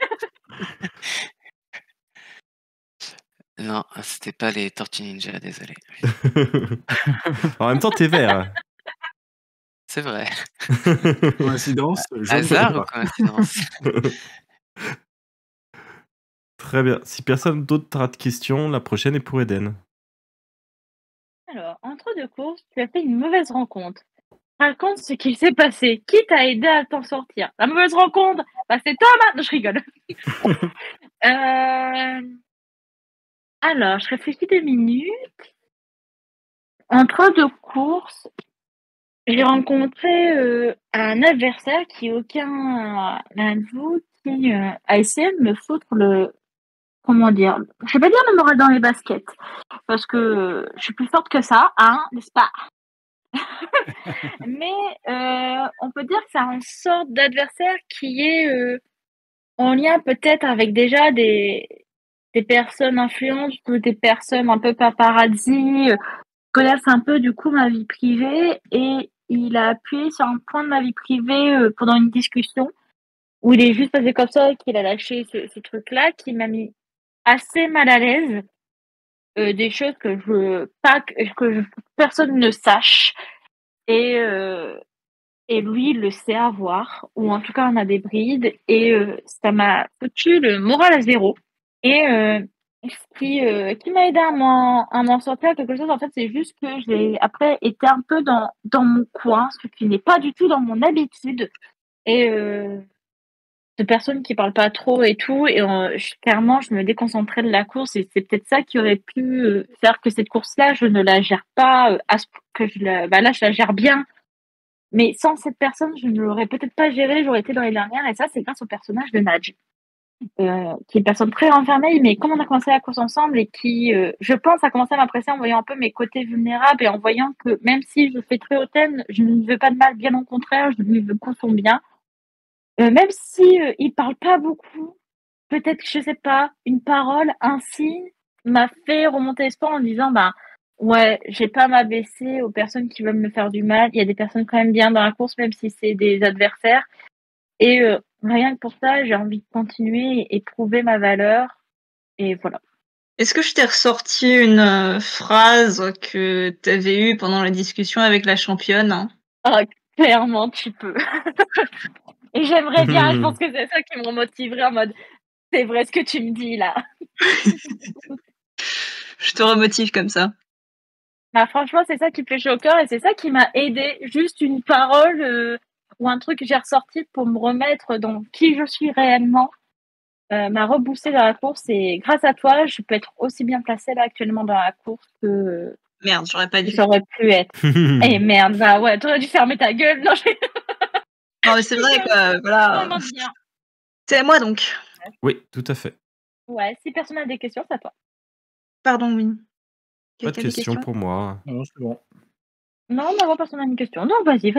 Non, c'était pas les Tortues Ninja, désolé. En même temps, t'es vert. C'est vrai. Coïncidence, je ne sais Hasard ou pas. coïncidence? Très bien. Si personne d'autre a de questions, la prochaine est pour Eden. Alors, entre deux courses, tu as fait une mauvaise rencontre. Raconte ce qui s'est passé. Qui t'a aidé à t'en sortir? La mauvaise rencontre, bah, c'est Thomas. Non, je rigole. Alors, je réfléchis 2 minutes. Entre deux courses, j'ai rencontré un adversaire qui aucun l'un de vous qui a essayé de me foutre le comment dire? Je vais pas dire le moral dans les baskets parce que je suis plus forte que ça, hein, n'est-ce pas? Mais on peut dire que c'est une sorte d'adversaire qui est en lien peut-être avec déjà des personnes influentes ou des personnes un peu paparazzi, connaissent un peu du coup ma vie privée et il a appuyé sur un point de ma vie privée pendant une discussion où il est juste passé comme ça et qu'il a lâché ce truc-là qui m'a mis assez mal à l'aise. Des choses que personne ne sache et lui il le sait avoir ou en tout cas on a des brides et ça m'a foutu le moral à zéro et ce qui m'a aidé à m'en sortir quelque chose en fait c'est juste que j'ai après été un peu dans mon coin, ce qui n'est pas du tout dans mon habitude et de personnes qui parlent pas trop et tout et clairement je me déconcentrais de la course et c'est peut-être ça qui aurait pu faire que cette course-là je ne la gère pas que là je la gère bien mais sans cette personne je ne l'aurais peut-être pas gérée, j'aurais été dans les dernières et ça c'est grâce au personnage de Nadj qui est une personne très renfermée mais comme on a commencé la course ensemble et qui je pense a commencé à m'apprécier en voyant un peu mes côtés vulnérables et en voyant que même si je fais très hautaine je ne lui veux pas de mal, bien au contraire je lui veux que son bien. Même si il parle pas beaucoup, peut-être que je sais pas, une parole, un signe m'a fait remonter l'espoir en disant bah ouais, j'ai pas à m'abaisser aux personnes qui veulent me faire du mal. Il y a des personnes quand même bien dans la course, même si c'est des adversaires. Et rien que pour ça, j'ai envie de continuer et prouver ma valeur. Et voilà. Est-ce que je t'ai ressorti une phrase que tu avais eue pendant la discussion avec la championne? Ah, clairement, tu peux. Et j'aimerais bien, je pense que c'est ça qui me remotiverait en mode c'est vrai ce que tu me dis là. Je te remotive comme ça. Bah, franchement, c'est ça qui me fait chaud au cœur et c'est ça qui m'a aidé. Juste une parole ou un truc que j'ai ressorti pour me remettre dans qui je suis réellement m'a reboosté dans la course et grâce à toi, je peux être aussi bien placée là actuellement dans la course que Merde, j'aurais pas dû. ça aurait pu être. Eh merde, bah ouais, t'aurais dû fermer ta gueule. Non, Non, mais c'est vrai quoi, voilà. vraiment bien. C'est à moi donc. Oui, tout à fait. Ouais, si personne n'a des questions, c'est à toi. Pardon, oui. Pas de Quelqu'un a des questions pour moi. Non, c'est bon. Non, non, personne n'a une question. Non, vas-y.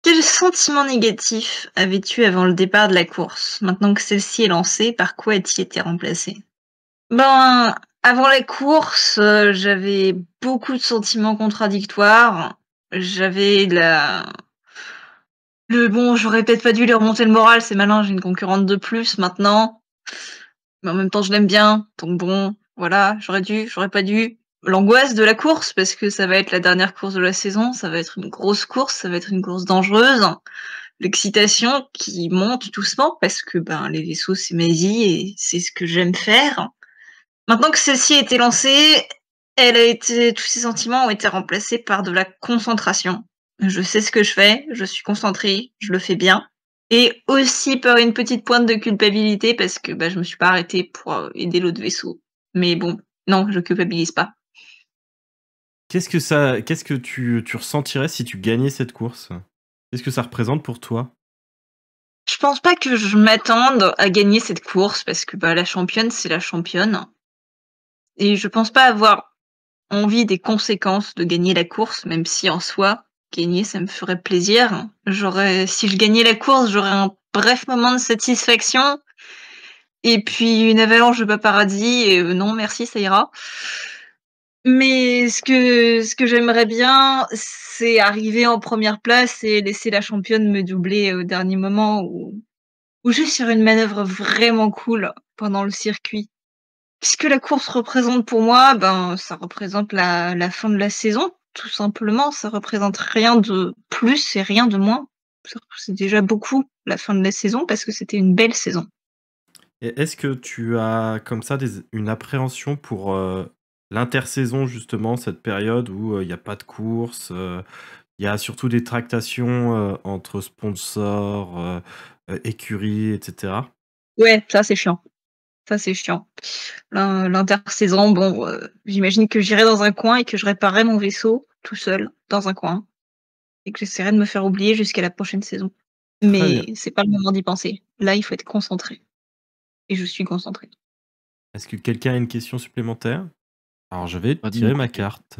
Quel sentiment négatif avais-tu avant le départ de la course? Maintenant que celle-ci est lancée, par quoi as-tu été remplacé? Ben, avant la course, j'avais beaucoup de sentiments contradictoires. J'avais bon, j'aurais peut-être pas dû lui remonter le moral, c'est malin, j'ai une concurrente de plus maintenant. Mais en même temps, je l'aime bien, donc bon, voilà, j'aurais pas dû. L'angoisse de la course, parce que ça va être la dernière course de la saison, ça va être une grosse course, ça va être une course dangereuse. L'excitation qui monte doucement, parce que ben les vaisseaux, c'est ma vie et c'est ce que j'aime faire. Maintenant que celle-ci a été lancée, tous ces sentiments ont été remplacés par de la concentration. Je sais ce que je fais, je suis concentrée, je le fais bien. Et aussi par une petite pointe de culpabilité parce que je me suis pas arrêtée pour aider l'autre vaisseau. Mais bon, non, je culpabilise pas. Qu'est-ce que tu ressentirais si tu gagnais cette course? Qu'est-ce que ça représente pour toi? Je pense pas que je m'attende à gagner cette course parce que la championne, c'est la championne. Et je pense pas avoir envie des conséquences de gagner la course, même si en soi, gagner, ça me ferait plaisir. Si je gagnais la course, j'aurais un bref moment de satisfaction. Et puis une avalanche de paparazzi, et non merci, ça ira. Mais ce que j'aimerais bien, c'est arriver en première place et laisser la championne me doubler au dernier moment ou juste sur une manœuvre vraiment cool pendant le circuit. Puisque la course représente pour moi, ben, ça représente la fin de la saison, tout simplement. Ça représente rien de plus et rien de moins. C'est déjà beaucoup la fin de la saison parce que c'était une belle saison. Et est-ce que tu as comme ça une appréhension pour l'intersaison, justement, cette période où il n'y a pas de course, il y a surtout des tractations entre sponsors, écuries, etc. Ouais, ça c'est chiant. Ça c'est chiant. L'intersaison, bon, j'imagine que j'irai dans un coin et que je réparerai mon vaisseau tout seul dans un coin et que j'essaierai de me faire oublier jusqu'à la prochaine saison. Très bien. Mais c'est pas le moment d'y penser. Là, il faut être concentré et je suis concentrée. Est-ce que quelqu'un a une question supplémentaire? Alors, je vais Pas de mon tirer ma côté. carte.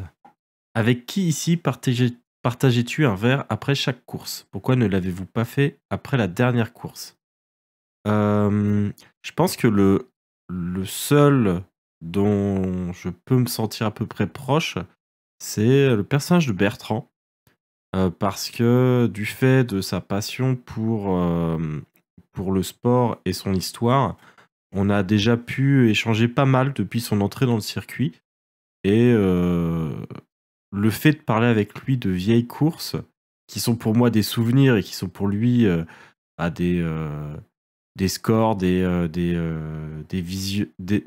Avec qui ici partageais-tu un verre après chaque course? Pourquoi ne l'avez-vous pas fait après la dernière course? Je pense que le seul dont je peux me sentir à peu près proche, c'est le personnage de Bertrand. Parce que du fait de sa passion pour le sport et son histoire, on a déjà pu échanger pas mal depuis son entrée dans le circuit. Et le fait de parler avec lui de vieilles courses, qui sont pour moi des souvenirs et qui sont pour lui à des scores, des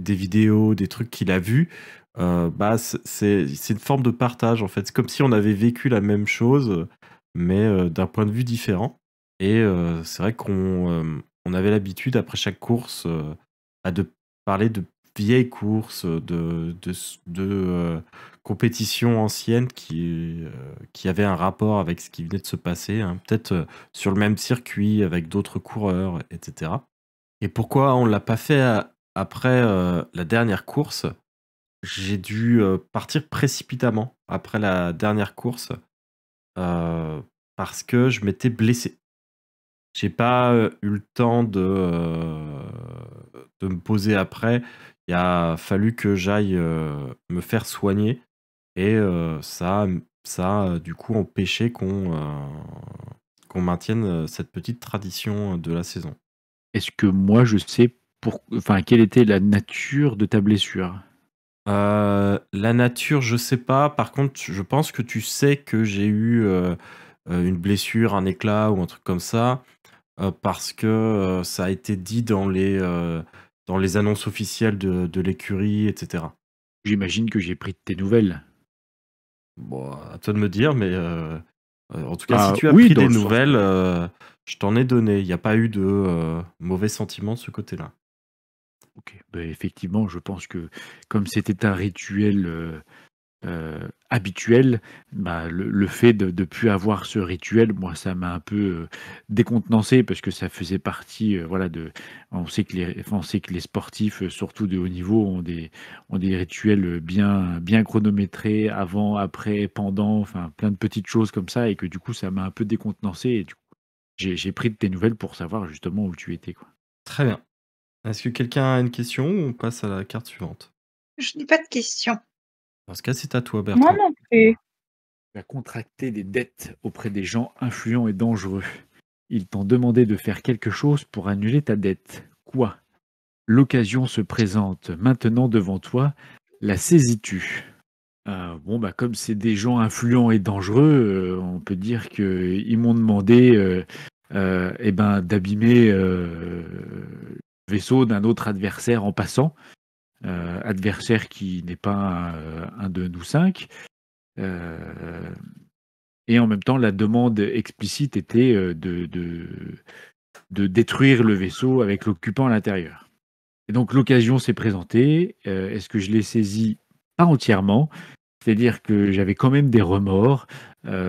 vidéos, des trucs qu'il a vus, bah, c'est une forme de partage en fait. C'est comme si on avait vécu la même chose, mais d'un point de vue différent. Et c'est vrai on avait l'habitude, après chaque course, de parler de vieilles courses, de compétitions anciennes qui avaient un rapport avec ce qui venait de se passer, hein. Peut-être sur le même circuit, avec d'autres coureurs, etc. Et pourquoi on ne l'a pas fait après la dernière course? J'ai dû partir précipitamment après la dernière course euh, parce que je m'étais blessé. J'ai pas eu le temps de me poser après. Il a fallu que j'aille me faire soigner et ça a du coup empêché qu'on maintienne cette petite tradition de la saison. Est-ce que moi je sais enfin, quelle était la nature de ta blessure? La nature, je sais pas. Par contre, je pense que tu sais que j'ai eu une blessure, un éclat ou un truc comme ça, parce que ça a été dit dans les annonces officielles de l'écurie, etc. J'imagine que j'ai pris de tes nouvelles. Bon, à toi de me dire, mais en tout cas, si Bah tu as oui, pris dans des le sens nouvelles, où je t'en ai donné. Il n'y a pas eu de mauvais sentiments de ce côté-là. OK, bah, effectivement, je pense que comme c'était un rituel, habituel, bah, le fait de plus avoir ce rituel, moi, ça m'a un peu, décontenancé parce que ça faisait partie, voilà, on sait que les sportifs, surtout de haut niveau, ont des rituels, bien chronométrés avant, après, pendant, enfin, plein de petites choses comme ça et que du coup, ça m'a un peu décontenancé et du coup, j'ai pris de tes nouvelles pour savoir justement où tu étais, quoi. Très bien. Est-ce que quelqu'un a une question ou on passe à la carte suivante? Je n'ai pas de questions. Dans ce cas, c'est à toi, Moi Bertrand. non plus. Tu as contracté des dettes auprès des gens influents et dangereux. Ils t'ont demandé de faire quelque chose pour annuler ta dette. Quoi? L'occasion se présente maintenant devant toi. La saisis-tu? Bon, bah, comme c'est des gens influents et dangereux, on peut dire qu'ils m'ont demandé eh ben, d'abîmer le vaisseau d'un autre adversaire en passant. Adversaire qui n'est pas un de nous cinq. Euh, et en même temps, la demande explicite était de détruire le vaisseau avec l'occupant à l'intérieur. Et donc l'occasion s'est présentée. Est-ce que je l'ai saisie? Pas entièrement. C'est-à-dire que j'avais quand même des remords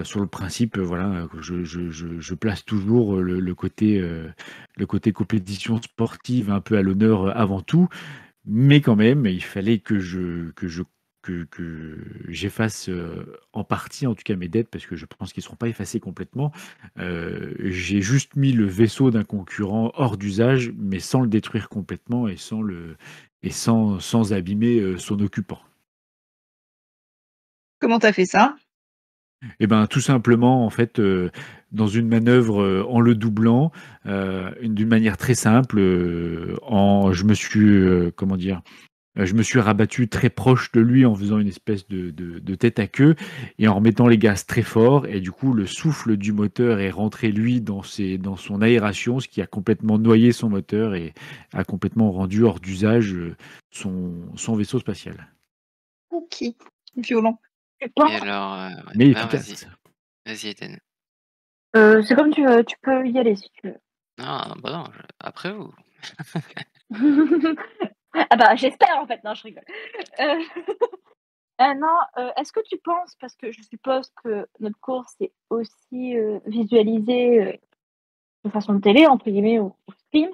sur le principe, voilà, que je place toujours le côté compétition sportive un peu à l'honneur avant tout. Mais quand même, il fallait que j'efface, en partie, en tout cas, mes dettes parce que je pense qu'ils ne seront pas effacés complètement. J'ai juste mis le vaisseau d'un concurrent hors d'usage, mais sans le détruire complètement et sans abîmer, son occupant. Comment t'as fait ça? Eh ben, tout simplement, en fait, dans une manœuvre en le doublant, d'une manière très simple, je me suis, comment dire, je me suis rabattu très proche de lui en faisant une espèce de tête à queue et en remettant les gaz très fort. Et du coup, le souffle du moteur est rentré, lui, dans son aération, ce qui a complètement noyé son moteur et a complètement rendu hors d'usage son vaisseau spatial. Ok, violent. Tu penses- Et alors, ouais. Mais Ben, vas-y, efficace. vas-y, Eden. c'est comme tu veux, tu peux y aller si tu veux. Non, bah non, après vous. Ah bah j'espère en fait, non je rigole. Euh, non, est-ce que tu penses, parce que je suppose que notre course est aussi visualisée de façon télé, entre guillemets, ou film,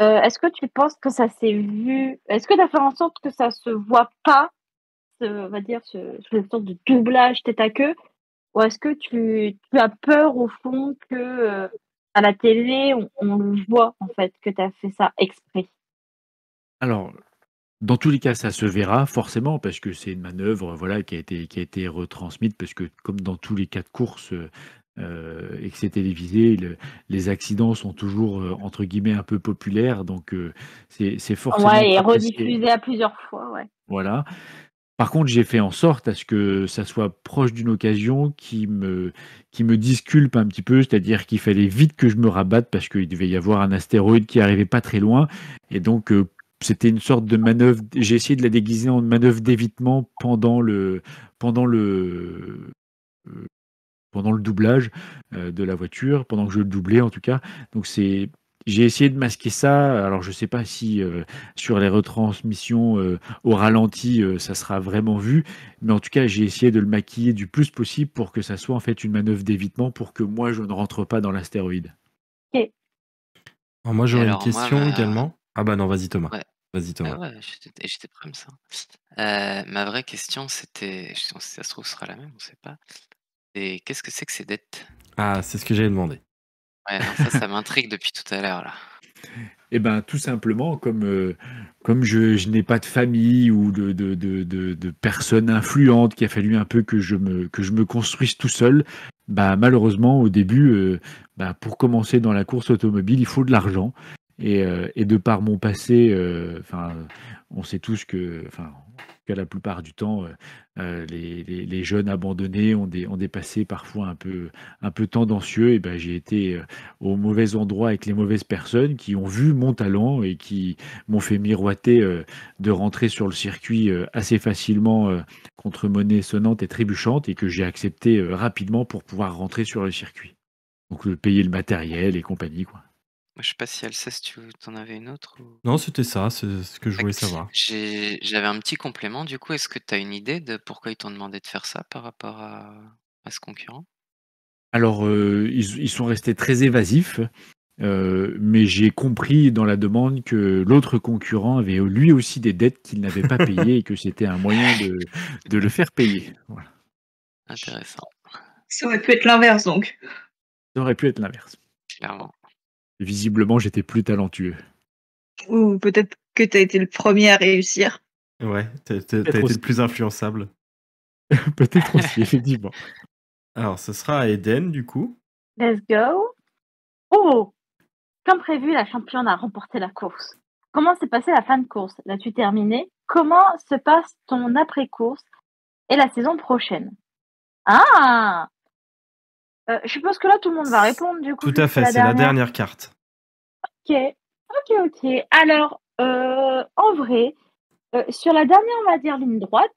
est-ce que tu penses que ça s'est vu, est-ce que tu as fait en sorte que ça se voit pas, on va dire, ce sorte de doublage tête à queue, ou est-ce que tu as peur au fond que à la télé, on le voit en fait, que tu as fait ça exprès? Alors, dans tous les cas, ça se verra forcément parce que c'est une manœuvre, voilà, qui a été retransmise parce que comme dans tous les cas de course, et que c'est télévisé, les accidents sont toujours, entre guillemets «un peu populaires», donc c'est forcément Ouais, et apprécié, rediffusé à plusieurs fois, ouais. voilà. Par contre, j'ai fait en sorte à ce que ça soit proche d'une occasion qui me disculpe un petit peu, c'est-à-dire qu'il fallait vite que je me rabatte parce qu'il devait y avoir un astéroïde qui arrivait pas très loin et donc c'était une sorte de manœuvre. J'ai essayé de la déguiser en manœuvre d'évitement pendant le pendant le doublage, de la voiture, pendant que je le doublais en tout cas. Donc j'ai essayé de masquer ça. Alors je sais pas si, sur les retransmissions, au ralenti, ça sera vraiment vu, mais en tout cas, j'ai essayé de le maquiller du plus possible pour que ça soit en fait une manœuvre d'évitement pour que moi je ne rentre pas dans l'astéroïde. Ok. Alors moi, Et j'aurais une alors, moi, question également. Ah bah non, vas-y Thomas. Ouais. Vas-y Thomas. Ah ouais, j'étais prêt à me ça. Ma vraie question, c'était, si ça se trouve, ce sera la même, on sait pas. Et qu'est-ce que c'est que ces dettes? Ah, c'est ce que j'avais demandé. Ouais, non, ça m'intrigue depuis tout à l'heure, là. Eh ben, tout simplement, comme je n'ai pas de famille ou de personnes influentes, qu'il a fallu un peu que je me construise tout seul, bah, malheureusement, au début, bah, pour commencer dans la course automobile, il faut de l'argent. Et de par mon passé, enfin, on sait tous que la plupart du temps, les jeunes abandonnés ont des passés parfois un peu tendancieux. Et ben, j'ai été au mauvais endroit avec les mauvaises personnes qui ont vu mon talent et qui m'ont fait miroiter de rentrer sur le circuit assez facilement contre monnaie sonnante et trébuchante et que j'ai accepté rapidement pour pouvoir rentrer sur le circuit. Donc payer le matériel et compagnie, quoi. Moi, je sais pas si Alceste, tu en avais une autre ou... Non, c'était ça, c'est ce que je voulais savoir. J'avais un petit complément, du coup. Est-ce que tu as une idée de pourquoi ils t'ont demandé de faire ça par rapport à ce concurrent? Alors, ils sont restés très évasifs, mais j'ai compris dans la demande que l'autre concurrent avait lui aussi des dettes qu'il n'avait pas payées et que c'était un moyen de le faire payer. Voilà. Intéressant, Ça aurait pu être l'inverse donc. Ça aurait pu être l'inverse. clairement. Visiblement, j'étais plus talentueux. Ou peut-être que t'as été le premier à réussir. Ouais, t'as Peut-être été aussi. le plus influençable. Peut-être aussi, effectivement. Alors, ce sera à Eden, du coup. Let's go. Oh, comme prévu, la championne a remporté la course. Comment s'est passée la fin de course? L'as-tu terminée? Comment se passe ton après-course et la saison prochaine? Ah, je suppose que là, tout le monde va répondre, du coup, Tout vu à que c'est fait, c'est la dernière carte. Ok, ok. Alors, en vrai, sur la dernière, on va dire, ligne droite,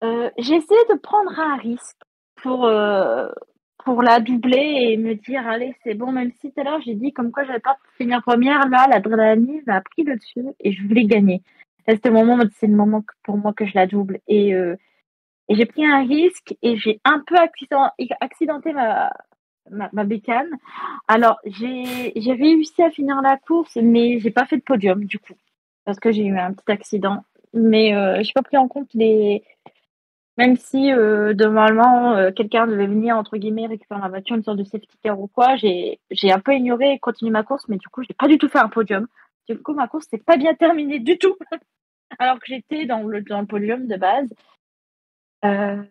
j'ai essayé de prendre un risque pour la doubler et me dire, allez, c'est bon, même si tout à l'heure, j'ai dit comme quoi j'avais pas finir première, là, l'adrénaline m'a pris le dessus et je voulais gagner. Là, c'était le moment, c'est le moment pour moi que je la double. Et j'ai pris un risque et j'ai un peu accidenté ma bécane. Alors, j'ai réussi à finir la course, mais j'ai pas fait de podium, du coup, parce que j'ai eu un petit accident. Mais j'ai pas pris en compte même si normalement quelqu'un devait venir entre guillemets récupérer ma voiture, une sorte de safety car ou quoi, j'ai un peu ignoré et continué ma course, mais du coup j'ai pas du tout fait un podium. Du coup ma course s'est pas bien terminée du tout, alors que j'étais dans le podium de base. Euh,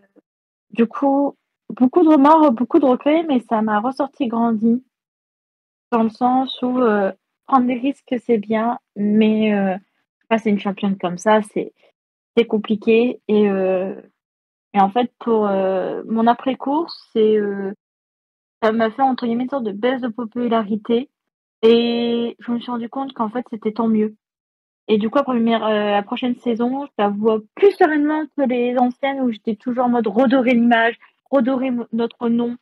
du coup, beaucoup de remords, beaucoup de regrets, mais ça m'a ressorti grandi dans le sens où prendre des risques, c'est bien, mais passer une championne comme ça, c'est compliqué. Et en fait, pour mon après-course, ça m'a fait entre guillemets une sorte de baisse de popularité. Et je me suis rendu compte qu'en fait, c'était tant mieux. Et du coup, la prochaine saison, je la vois plus sereinement que les anciennes où j'étais toujours en mode redorer l'image, redorer notre nom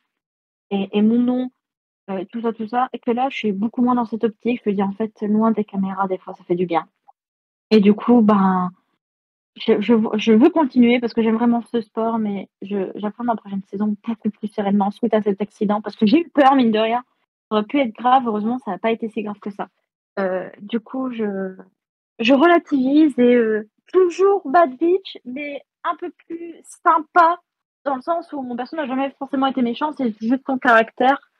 et mon nom, tout ça, tout ça. Et que là, je suis beaucoup moins dans cette optique. Je me dis, en fait, loin des caméras, des fois, ça fait du bien. Et du coup, ben, je veux continuer parce que j'aime vraiment ce sport, mais j'apprends ma prochaine saison beaucoup plus sereinement suite à cet accident parce que j'ai eu peur, mine de rien. Ça aurait pu être grave. Heureusement, ça n'a pas été si grave que ça. Du coup, je relativise et toujours bad bitch, mais un peu plus sympa dans le sens où mon personnage n'a jamais forcément été méchant, c'est juste son caractère.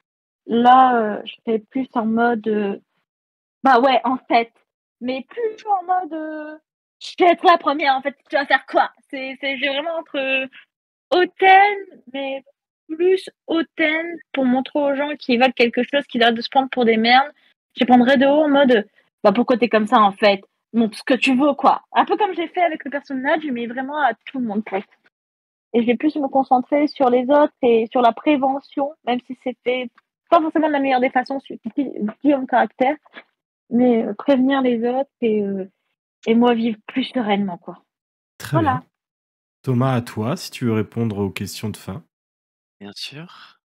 Là, je fais plus en mode bah ouais, en fait, mais plus en mode je vais être la première, en fait, tu vas faire quoi? J'ai vraiment entre hautaine, mais plus hautaine pour montrer aux gens qui veulent quelque chose, qui arrêtent de se prendre pour des merdes. Je les prendrais de haut en mode bah pourquoi t'es comme ça en fait? Montre ce que tu veux, quoi. Un peu comme j'ai fait avec le personnage, mais vraiment à tout le monde presque. Et je vais plus me concentrer sur les autres et sur la prévention, même si c'était pas forcément de la meilleure des façons, vu mon caractère, mais prévenir les autres et moi vivre plus sereinement, quoi. Très Voilà. bien. Thomas, à toi, si tu veux répondre aux questions de fin. Bien sûr.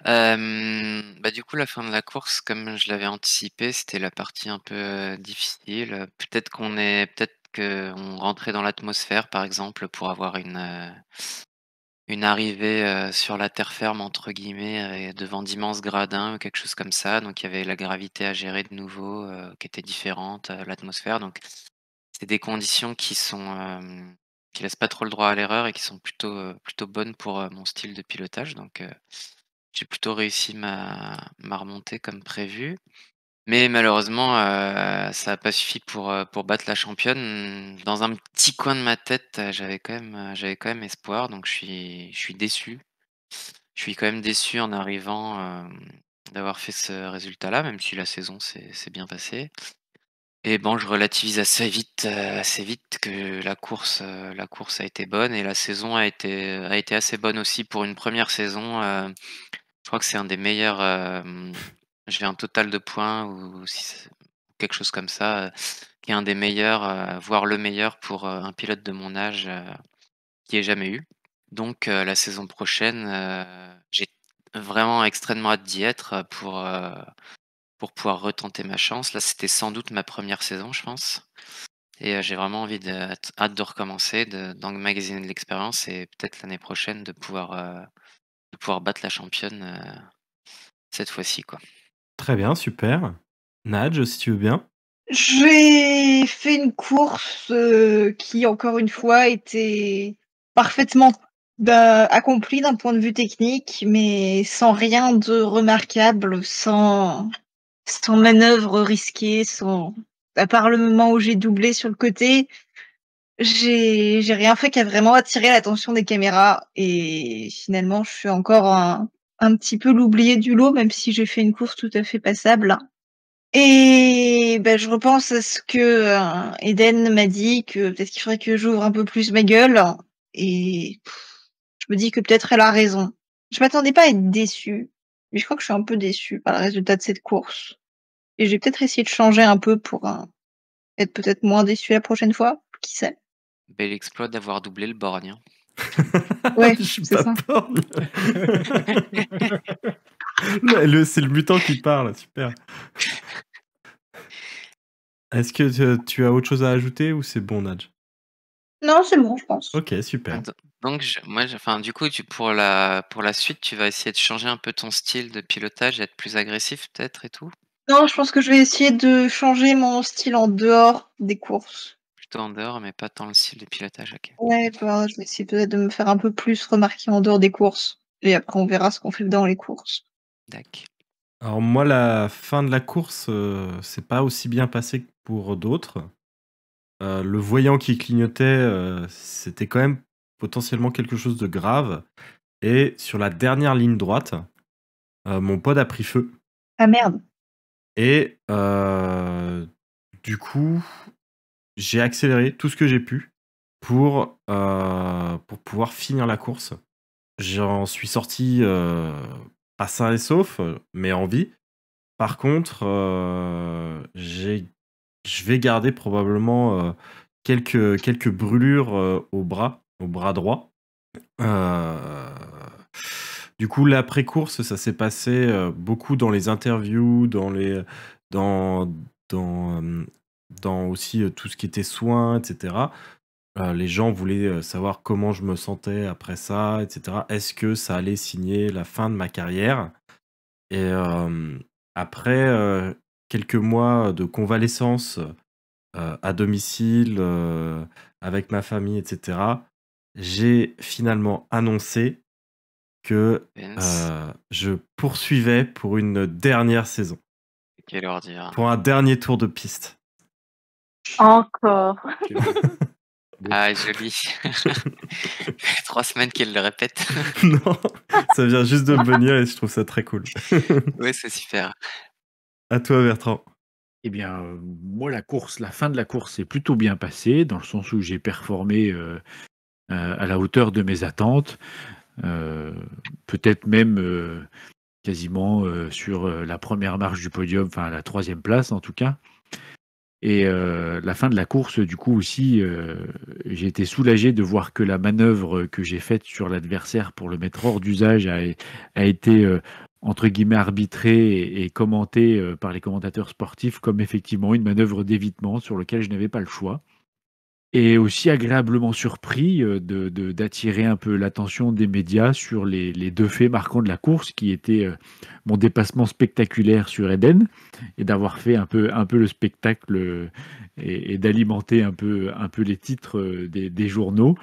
Bah, du coup, la fin de la course, comme je l'avais anticipé, c'était la partie un peu difficile. Peut-être qu'on rentrait dans l'atmosphère, par exemple, pour avoir une arrivée sur la terre ferme, entre guillemets, et devant d'immenses gradins ou quelque chose comme ça. Donc, il y avait la gravité à gérer de nouveau qui était différente, l'atmosphère. Donc, c'est des conditions qui laissent pas trop le droit à l'erreur et qui sont plutôt bonnes pour mon style de pilotage. Donc, j'ai plutôt réussi ma remontée comme prévu. Mais malheureusement, ça a pas suffi pour battre la championne. Dans un petit coin de ma tête, j'avais quand même espoir, donc je suis déçu. Je suis quand même déçu en arrivant, d'avoir fait ce résultat-là, même si la saison s'est bien passée. Et bon, je relativise assez vite que la course a été bonne et la saison a été assez bonne aussi pour une première saison, je crois que c'est un des meilleurs, j'ai un total de points ou si c'est quelque chose comme ça, qui est un des meilleurs, voire le meilleur pour, un pilote de mon âge, qui ait jamais eu. Donc, la saison prochaine, j'ai vraiment extrêmement hâte d'y être, pour pouvoir retenter ma chance. Là, c'était sans doute ma première saison, je pense et j'ai vraiment hâte de recommencer, d'emmagasiner de l'expérience et peut-être l'année prochaine de pouvoir battre la championne, cette fois-ci, quoi. Très bien, super. Nadj, si tu veux bien. J'ai fait une course qui, encore une fois, était parfaitement accomplie d'un point de vue technique, mais sans rien de remarquable, sans manœuvre risquée, à part le moment où j'ai doublé sur le côté, j'ai rien fait qui a vraiment attiré l'attention des caméras. Et finalement, je suis encore un petit peu l'oublié du lot, même si j'ai fait une course tout à fait passable. Et ben, je repense à ce que Eden m'a dit, que peut-être qu'il faudrait que j'ouvre un peu plus ma gueule. Et je me dis que peut-être elle a raison. Je m'attendais pas à être déçue, mais je crois que je suis un peu déçue par le résultat de cette course. Et j'ai peut-être essayé de changer un peu pour être peut-être moins déçue la prochaine fois. Qui sait? Bel exploit d'avoir doublé le borgne, hein. Ouais, Je suis c'est pas ça. borgne. C'est le mutant qui parle, super. Est-ce que tu as autre chose à ajouter ou c'est bon, Nadj? Non, c'est bon, je pense. Ok, super. Donc enfin, du coup, pour la suite, tu vas essayer de changer un peu ton style de pilotage, être plus agressif peut-être et tout? Non, je pense que je vais essayer de changer mon style en dehors des courses. Plutôt en dehors, mais pas tant le style de pilotage, OK. Ouais, bah, je vais essayer peut-être de me faire un peu plus remarquer en dehors des courses. Et après, on verra ce qu'on fait dans les courses. Dac. Alors moi, la fin de la course, c'est pas aussi bien passé que pour d'autres. Le voyant qui clignotait, c'était quand même potentiellement quelque chose de grave. Et sur la dernière ligne droite, mon pod a pris feu. Ah merde. Et du coup, j'ai accéléré tout ce que j'ai pu pour pouvoir finir la course. J'en suis sorti pas sain et sauf, mais en vie. Par contre, je vais garder probablement quelques brûlures au bras droit. Du coup, l'après-course, ça s'est passé beaucoup dans les interviews, dans, dans aussi tout ce qui était soins, etc. Les gens voulaient savoir comment je me sentais après ça, etc. Est-ce que ça allait signer la fin de ma carrière? Et après quelques mois de convalescence à domicile, avec ma famille, etc., j'ai finalement annoncé que Vince, je poursuivais pour une dernière saison, quelle ordure. pour un dernier tour de piste. Encore. Quel beau. Beau. Ah, joli. 3 semaines qu'elle le répète. Non, ça vient juste de me venir et je trouve ça très cool. Ouais, c'est super. À toi, Bertrand. Eh bien, moi, la fin de la course s'est plutôt bien passée, dans le sens où j'ai performé à la hauteur de mes attentes, peut-être même quasiment sur la première marche du podium, enfin la 3e place en tout cas. Et la fin de la course, du coup aussi, j'ai été soulagé de voir que la manœuvre que j'ai faite sur l'adversaire pour le mettre hors d'usage a été entre guillemets arbitrée et commentée par les commentateurs sportifs comme effectivement une manœuvre d'évitement sur lequel je n'avais pas le choix. Et aussi agréablement surpris d'attirer un peu l'attention des médias sur les 2 faits marquants de la course, qui étaient mon dépassement spectaculaire sur Eden et d'avoir fait un peu le spectacle et d'alimenter un peu les titres des journaux.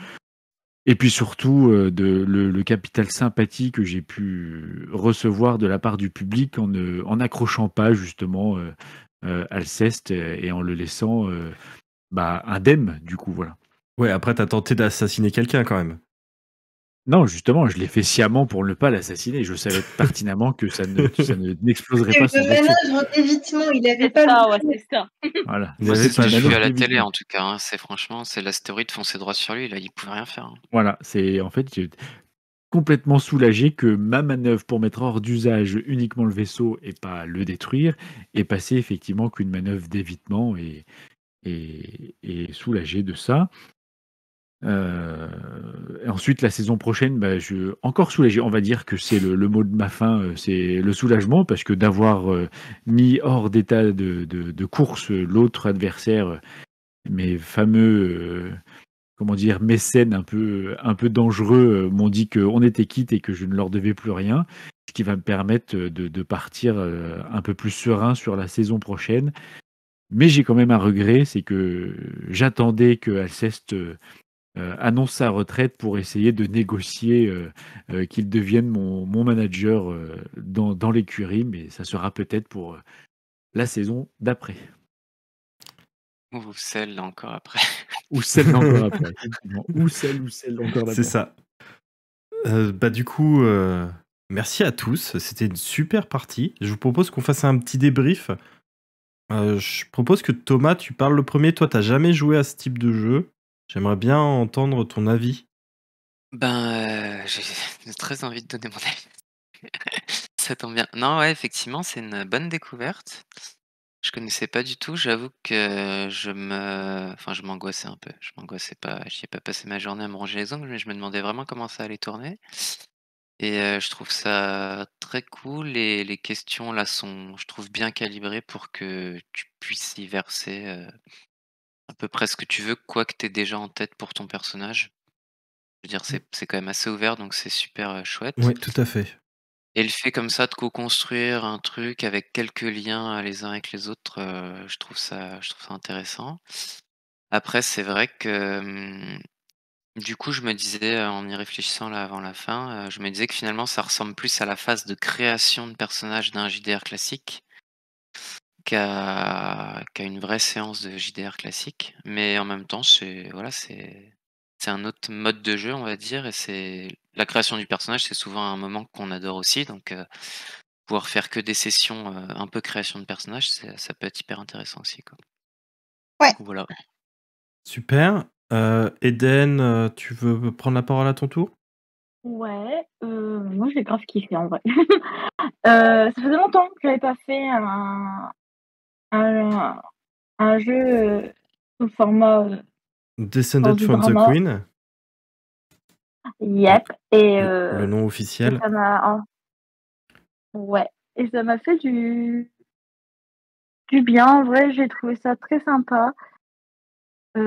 Et puis surtout, le capital sympathie que j'ai pu recevoir de la part du public en n'accrochant pas justement Alceste et en le laissant indemne, du coup, voilà. Ouais, après, t'as tenté d'assassiner quelqu'un quand même. Non, justement, je l'ai fait sciemment pour ne pas l'assassiner. Je savais pertinemment que ça n'exploserait pas C'est sans une action. manœuvre d'évitement, il avait C'est pas ça, le ouais, choix. c'est ça. Voilà. Il Moi, avait c'est ce pas que le j'ai choix. vu à la télé, d'évitement. en tout cas. Hein. C'est franchement, c'est l'astéroïde fonçait droit sur lui. Là, il pouvait rien faire. Hein. Voilà, c'est en fait, j'ai complètement soulagé que ma manœuvre pour mettre hors d'usage uniquement le vaisseau et pas le détruire est passée effectivement qu'une manœuvre d'évitement et soulagé de ça. Et ensuite, la saison prochaine, encore soulagé. On va dire que c'est le mot de ma fin, c'est le soulagement, parce que d'avoir mis hors d'état de course l'autre adversaire, mes fameux, comment dire, mécènes un peu dangereux, m'ont dit qu'on était quitte et que je ne leur devais plus rien, ce qui va me permettre de partir un peu plus serein sur la saison prochaine. Mais j'ai quand même un regret, c'est que j'attendais que Alceste annonce sa retraite pour essayer de négocier qu'il devienne mon manager dans l'écurie, mais ça sera peut-être pour la saison d'après. Ou celle encore après. Ou celle d'encore après, effectivement. Ou celle encore C'est d'après. ça. Du coup, merci à tous. C'était une super partie. Je vous propose qu'on fasse un petit débrief. Je propose que Thomas, tu parles le premier. Toi, t'as jamais joué à ce type de jeu. J'aimerais bien entendre ton avis. J'ai très envie de donner mon avis. Ça tombe bien. Non, ouais, effectivement, c'est une bonne découverte. Je connaissais pas du tout. J'avoue que je m'angoissais un peu. Je m'angoissais pas. J'y ai pas passé ma journée à me ronger les ongles, mais je me demandais vraiment comment ça allait tourner. Et je trouve ça très cool. Et les questions là sont, je trouve, bien calibrées pour que tu puisses y verser à peu près ce que tu veux, quoi que tu aies déjà en tête pour ton personnage. Je veux dire, c'est quand même assez ouvert, donc c'est super chouette. Oui, tout à fait. Et le fait comme ça de co-construire un truc avec quelques liens les uns avec les autres, je trouve ça intéressant. Après, c'est vrai que, du coup, je me disais, en y réfléchissant là avant la fin, je me disais que finalement ça ressemble plus à la phase de création de personnages d'un JDR classique qu'à une vraie séance de JDR classique. Mais en même temps, c'est c'est un autre mode de jeu, on va dire, et c'est la création du personnage, c'est souvent un moment qu'on adore aussi, donc pouvoir faire que des sessions un peu création de personnage, ça peut être hyper intéressant aussi, quoi. Ouais. Du coup, voilà. Super. Eden, tu veux prendre la parole à ton tour? Ouais, moi j'ai grave kiffé en vrai. Ça faisait longtemps que j'avais pas fait un jeu sous format Descended du from the drama. Queen, Yep. Et, le nom et officiel. ça m'a ouais. Et ça m'a fait du bien. En vrai, j'ai trouvé ça très sympa. Je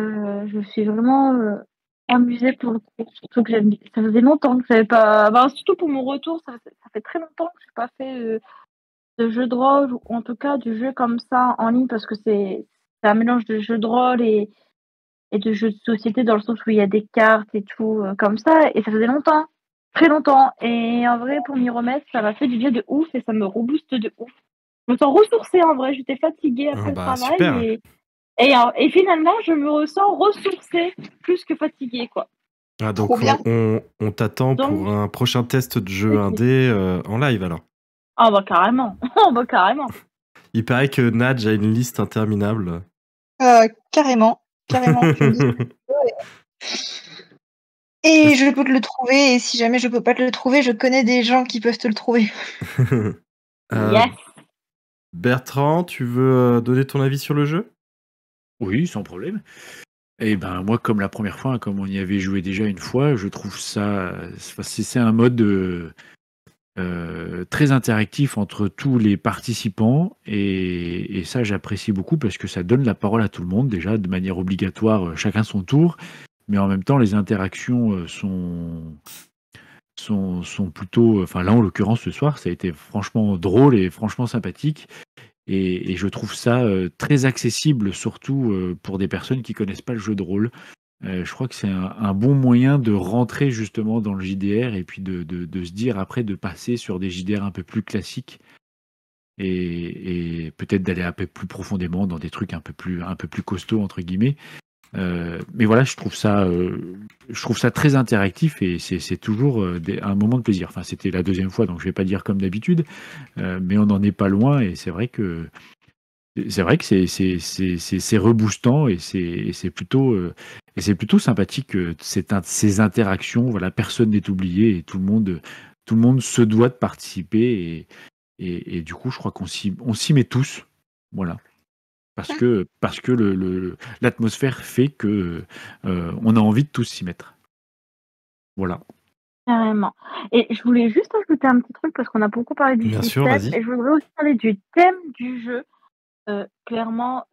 me suis vraiment amusée pour le coup. Surtout que ça faisait longtemps que j'avais pas. Bah, surtout pour mon retour, ça fait très longtemps que j'ai pas fait de jeu de rôle ou en tout cas du jeu comme ça en ligne parce que c'est un mélange de jeu de rôle et de jeux de société dans le sens où il y a des cartes et tout comme ça et ça faisait longtemps, très longtemps et en vrai pour m'y remettre ça m'a fait du bien de ouf et ça me rebooste de ouf. Je me sens ressourcée en vrai, j'étais fatiguée Ah après le bah travail super. et finalement je me ressens ressourcée plus que fatiguée quoi. Ah, donc Trop bien. on t'attend Donc pour un prochain test de jeu ok. indé en live alors. Ah bah carrément. Ah bah carrément. Il paraît que Nadj a une liste interminable. Carrément. Tu me dis. Et je peux te le trouver, et si jamais je peux pas te le trouver, je connais des gens qui peuvent te le trouver. Euh, Yes. Bertrand, tu veux donner ton avis sur le jeu? Oui, sans problème. Et ben moi, comme la première fois, comme on y avait joué déjà une fois, je trouve ça, c'est un mode très interactif entre tous les participants et ça j'apprécie beaucoup parce que ça donne la parole à tout le monde déjà de manière obligatoire, chacun son tour, mais en même temps les interactions sont plutôt, enfin là en l'occurrence ce soir ça a été franchement drôle et franchement sympathique et je trouve ça très accessible surtout pour des personnes qui connaissent pas le jeu de rôle. Je crois que c'est un bon moyen de rentrer justement dans le JDR et puis de se dire après de passer sur des JDR un peu plus classiques et peut-être d'aller un peu plus profondément dans des trucs un peu plus costauds entre guillemets. Mais voilà, je trouve ça très interactif et c'est toujours un moment de plaisir. Enfin, c'était la deuxième fois, donc je vais pas dire comme d'habitude, mais on n'en est pas loin et c'est vrai que c'est reboostant et c'est plutôt sympathique ces interactions. Voilà, personne n'est oublié et tout le monde se doit de participer et du coup, je crois on s'y met tous. Voilà. Parce que l'atmosphère fait que on a envie de tous s'y mettre. Voilà. Carrément. Et je voulais juste ajouter un petit truc parce qu'on a beaucoup parlé du Bien sûr, système vas-y. et je voudrais aussi parler du thème du jeu. Clairement,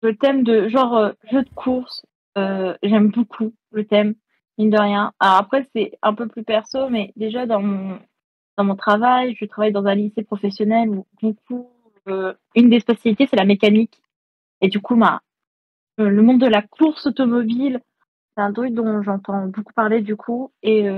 le thème de genre jeu de course, j'aime beaucoup le thème, mine de rien. Alors après, c'est un peu plus perso, mais déjà dans mon travail, je travaille dans un lycée professionnel où du coup, une des spécialités, c'est la mécanique. Et du coup, le monde de la course automobile, c'est un truc dont j'entends beaucoup parler du coup. Et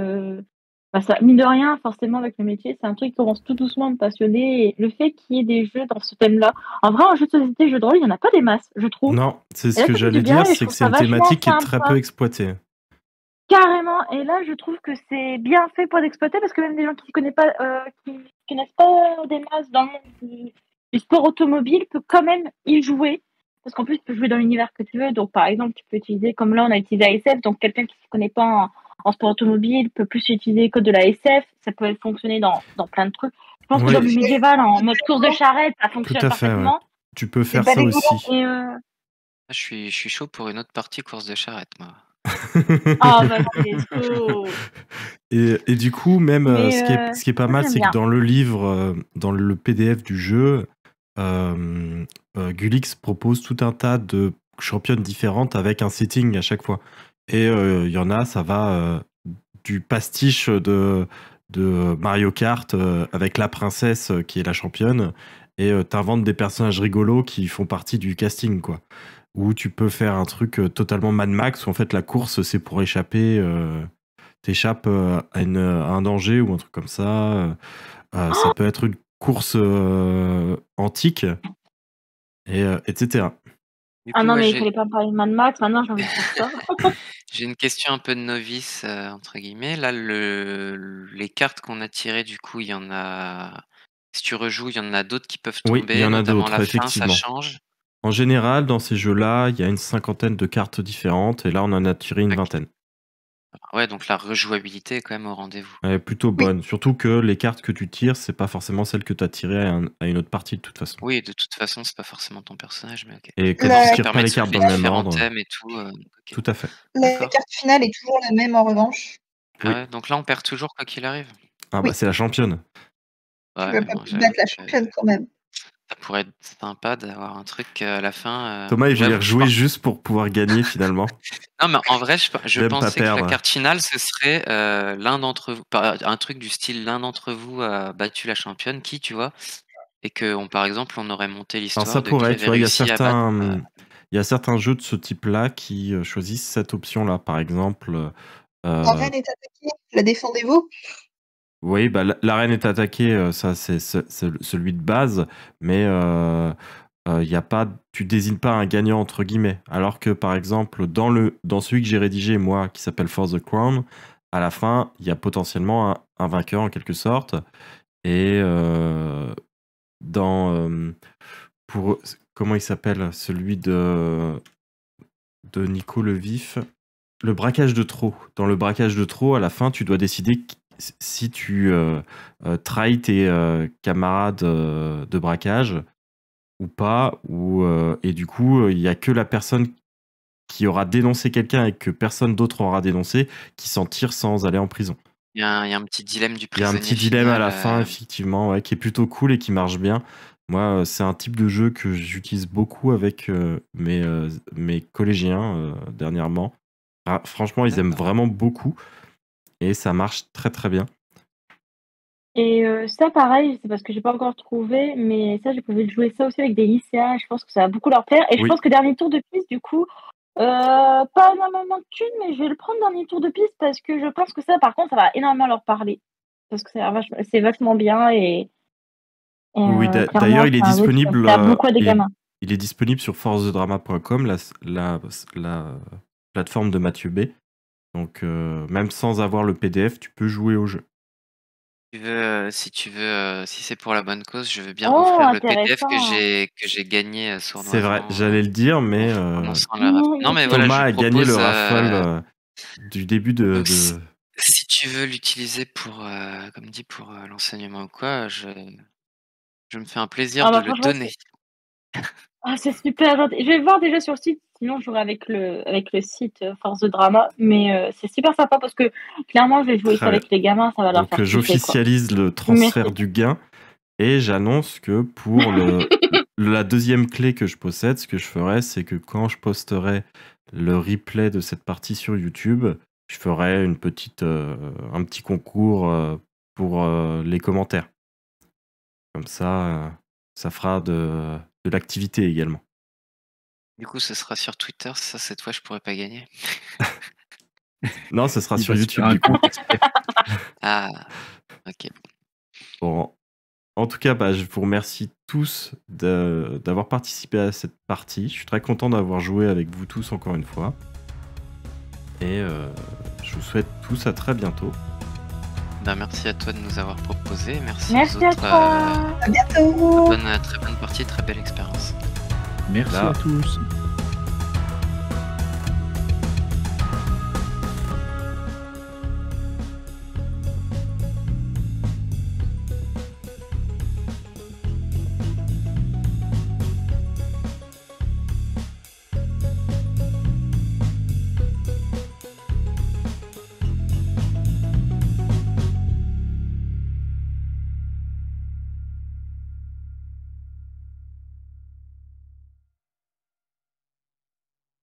ça, mine de rien, forcément, avec le métier, c'est un truc qui commence tout doucement à me passionner. Et le fait qu'il y ait des jeux dans ce thème-là, en vrai, un jeu de société, jeu de rôle, il n'y en a pas des masses, je trouve. Non, c'est Et ce là, que ça fait du j'allais bien dire, et je c'est que trouve c'est ça une vachement thématique qui est très peu sympa. exploitée. Carrément. Et là, je trouve que c'est bien fait pour l'exploiter parce que même des gens qui ne connaissent pas des masses dans le monde du sport automobile peuvent quand même y jouer. Parce qu'en plus, tu peux jouer dans l'univers que tu veux. Donc, par exemple, tu peux utiliser, comme là, on a utilisé ASF. Donc, quelqu'un qui ne se connaît pas en sport automobile peut plus utiliser les codes de la SF. Ça peut fonctionner dans plein de trucs. Je pense que dans Oui, le médiéval, en mode course de charrette, ça tout fonctionne à fait, ouais. parfaitement. Tu peux C'est faire pas ça dégueu. aussi. Et Je suis chaud pour une autre partie course de charrette, moi. ah, bah, let's go. Et du coup, même Mais ce qui est pas moi, mal, j'aime c'est que bien. dans le livre, dans le PDF du jeu, Gulix propose tout un tas de championnes différentes avec un setting à chaque fois. Et il y en a, ça va du pastiche de Mario Kart avec la princesse qui est la championne, et t'inventes des personnages rigolos qui font partie du casting, quoi. Ou tu peux faire un truc totalement Mad Max, où en fait la course, c'est pour échapper... t'échappes à un danger ou un truc comme ça. Ça peut être une course antique, etc. Du Ah coup, non, ouais, mais il fallait pas me parler de Mad Max. Maintenant, j'ai envie de faire ça. J'ai une question un peu de novice, entre guillemets. Là, les cartes qu'on a tirées, du coup, il y en a. Si tu rejoues, il y en a d'autres qui peuvent Oui, il y tomber, en a notamment d'autres, la fin, ça effectivement. change. En général, dans ces jeux-là, il y a une 50aine de cartes différentes, et là, on en a tiré une Ok. 20aine. Ouais, donc la rejouabilité est quand même au rendez-vous. Elle est plutôt bonne. Surtout que les cartes que tu tires, c'est pas forcément celles que tu as tirées à une autre partie de toute façon. Oui, de toute façon, c'est pas forcément ton personnage, mais ok. Et comme La- tu Ça tires permet pas de les cartes soulever dans le même différents ordre, thèmes et tout. Ok. tout à fait. La D'accord. carte finale est toujours la même en revanche. Ah Oui. ouais, donc là, on perd toujours quoi qu'il arrive. Ah Oui. bah c'est la championne. Tu Ouais, vas mais pas bon, battre la championne quand même. ça pourrait être sympa d'avoir un truc à la fin. Thomas, il voulait j'avoue, je rejouer pense- juste pour pouvoir gagner finalement. Non, mais en vrai, je J'aime pas pensais que la perdre. carte finale, ce serait l'un d'entre vous, un truc du style l'un d'entre vous a battu la championne, qui, tu vois, et que, par exemple, on aurait monté Alors l'histoire ça de qui pourrait, tu avait vois, réussi à battre. il y a certains jeux de ce type-là qui choisissent cette option-là. Par exemple, La reine est attaquée, la défendez-vous? oui, bah, la reine est attaquée, ça c'est celui de base, mais y a pas, tu désignes pas un gagnant entre guillemets. Alors que par exemple, dans celui que j'ai rédigé moi, qui s'appelle For the Crown, à la fin, il y a potentiellement un vainqueur en quelque sorte. Et pour comment il s'appelle, celui de Nico le Vif, le braquage de trop. Dans le braquage de trop, à la fin, tu dois décider si tu trahis tes camarades de braquage ou pas, et du coup, il y a que la personne qui aura dénoncé quelqu'un et que personne d'autre aura dénoncé qui s'en tire sans aller en prison. Il y a un petit dilemme du Il y a un prisonnier petit dilemme à la final, fin, effectivement, ouais, qui est plutôt cool et qui marche bien. Moi, c'est un type de jeu que j'utilise beaucoup avec mes collégiens dernièrement. Ah, franchement, ils aiment D'accord. vraiment beaucoup et ça marche très très bien. Et ça, pareil, c'est parce que j'ai pas encore trouvé, mais ça, j'ai prévu de jouer ça aussi avec des lycéens. Je pense que ça va beaucoup leur plaire. Et je Oui. pense que dernier tour de piste, du coup, pas énormément de thunes, mais je vais le prendre dernier tour de piste parce que je pense que ça, par contre, ça va énormément leur parler. Parce que c'est vachement bien et Oui, clairement, d'ailleurs, il est c'est un jeu qui va disponible. plaire beaucoup à des gamins. Il est disponible sur forcedrama.com, la plateforme de Mathieu B. Donc, même sans avoir le PDF, tu peux jouer au jeu. Si c'est pour la bonne cause, je veux bien Oh, offrir le PDF intéressant. que j'ai gagné sournoisement. C'est vrai, j'allais le dire, mais commençant la raffle. Non, mais voilà, Thomas je a gagné le propose, raffle du début de. donc, si tu veux l'utiliser pour, comme dit, pour l'enseignement ou quoi, je me fais un plaisir Ah bah de le franchement, donner. Ah, c'est super gentil. Je vais voir déjà sur le site, sinon je jouerai avec le site Force de Drama. Mais c'est super sympa parce que clairement, je vais jouer Très ça avec les gamins, ça va leur Donc, faire kiffer, quoi. j'officialise le transfert Merci. du gain et j'annonce que pour la deuxième clé que je possède, ce que je ferai, c'est que quand je posterai le replay de cette partie sur YouTube, je ferai un petit concours pour les commentaires. Comme ça, ça fera de l'activité également. Du coup, ce sera sur Twitter, ça, cette fois, je pourrais pas gagner. Non, ce sera Il sur va se YouTube faire un du coup. compte exprès. Ah, ok. Bon. En tout cas, je vous remercie tous d'avoir participé à cette partie. Je suis très content d'avoir joué avec vous tous encore une fois. Et je vous souhaite tous à très bientôt. Ben, merci à toi de nous avoir proposé. Merci Merci aux à autres. toi. À bientôt! Très bonne partie, très belle expérience. Merci Là. à tous.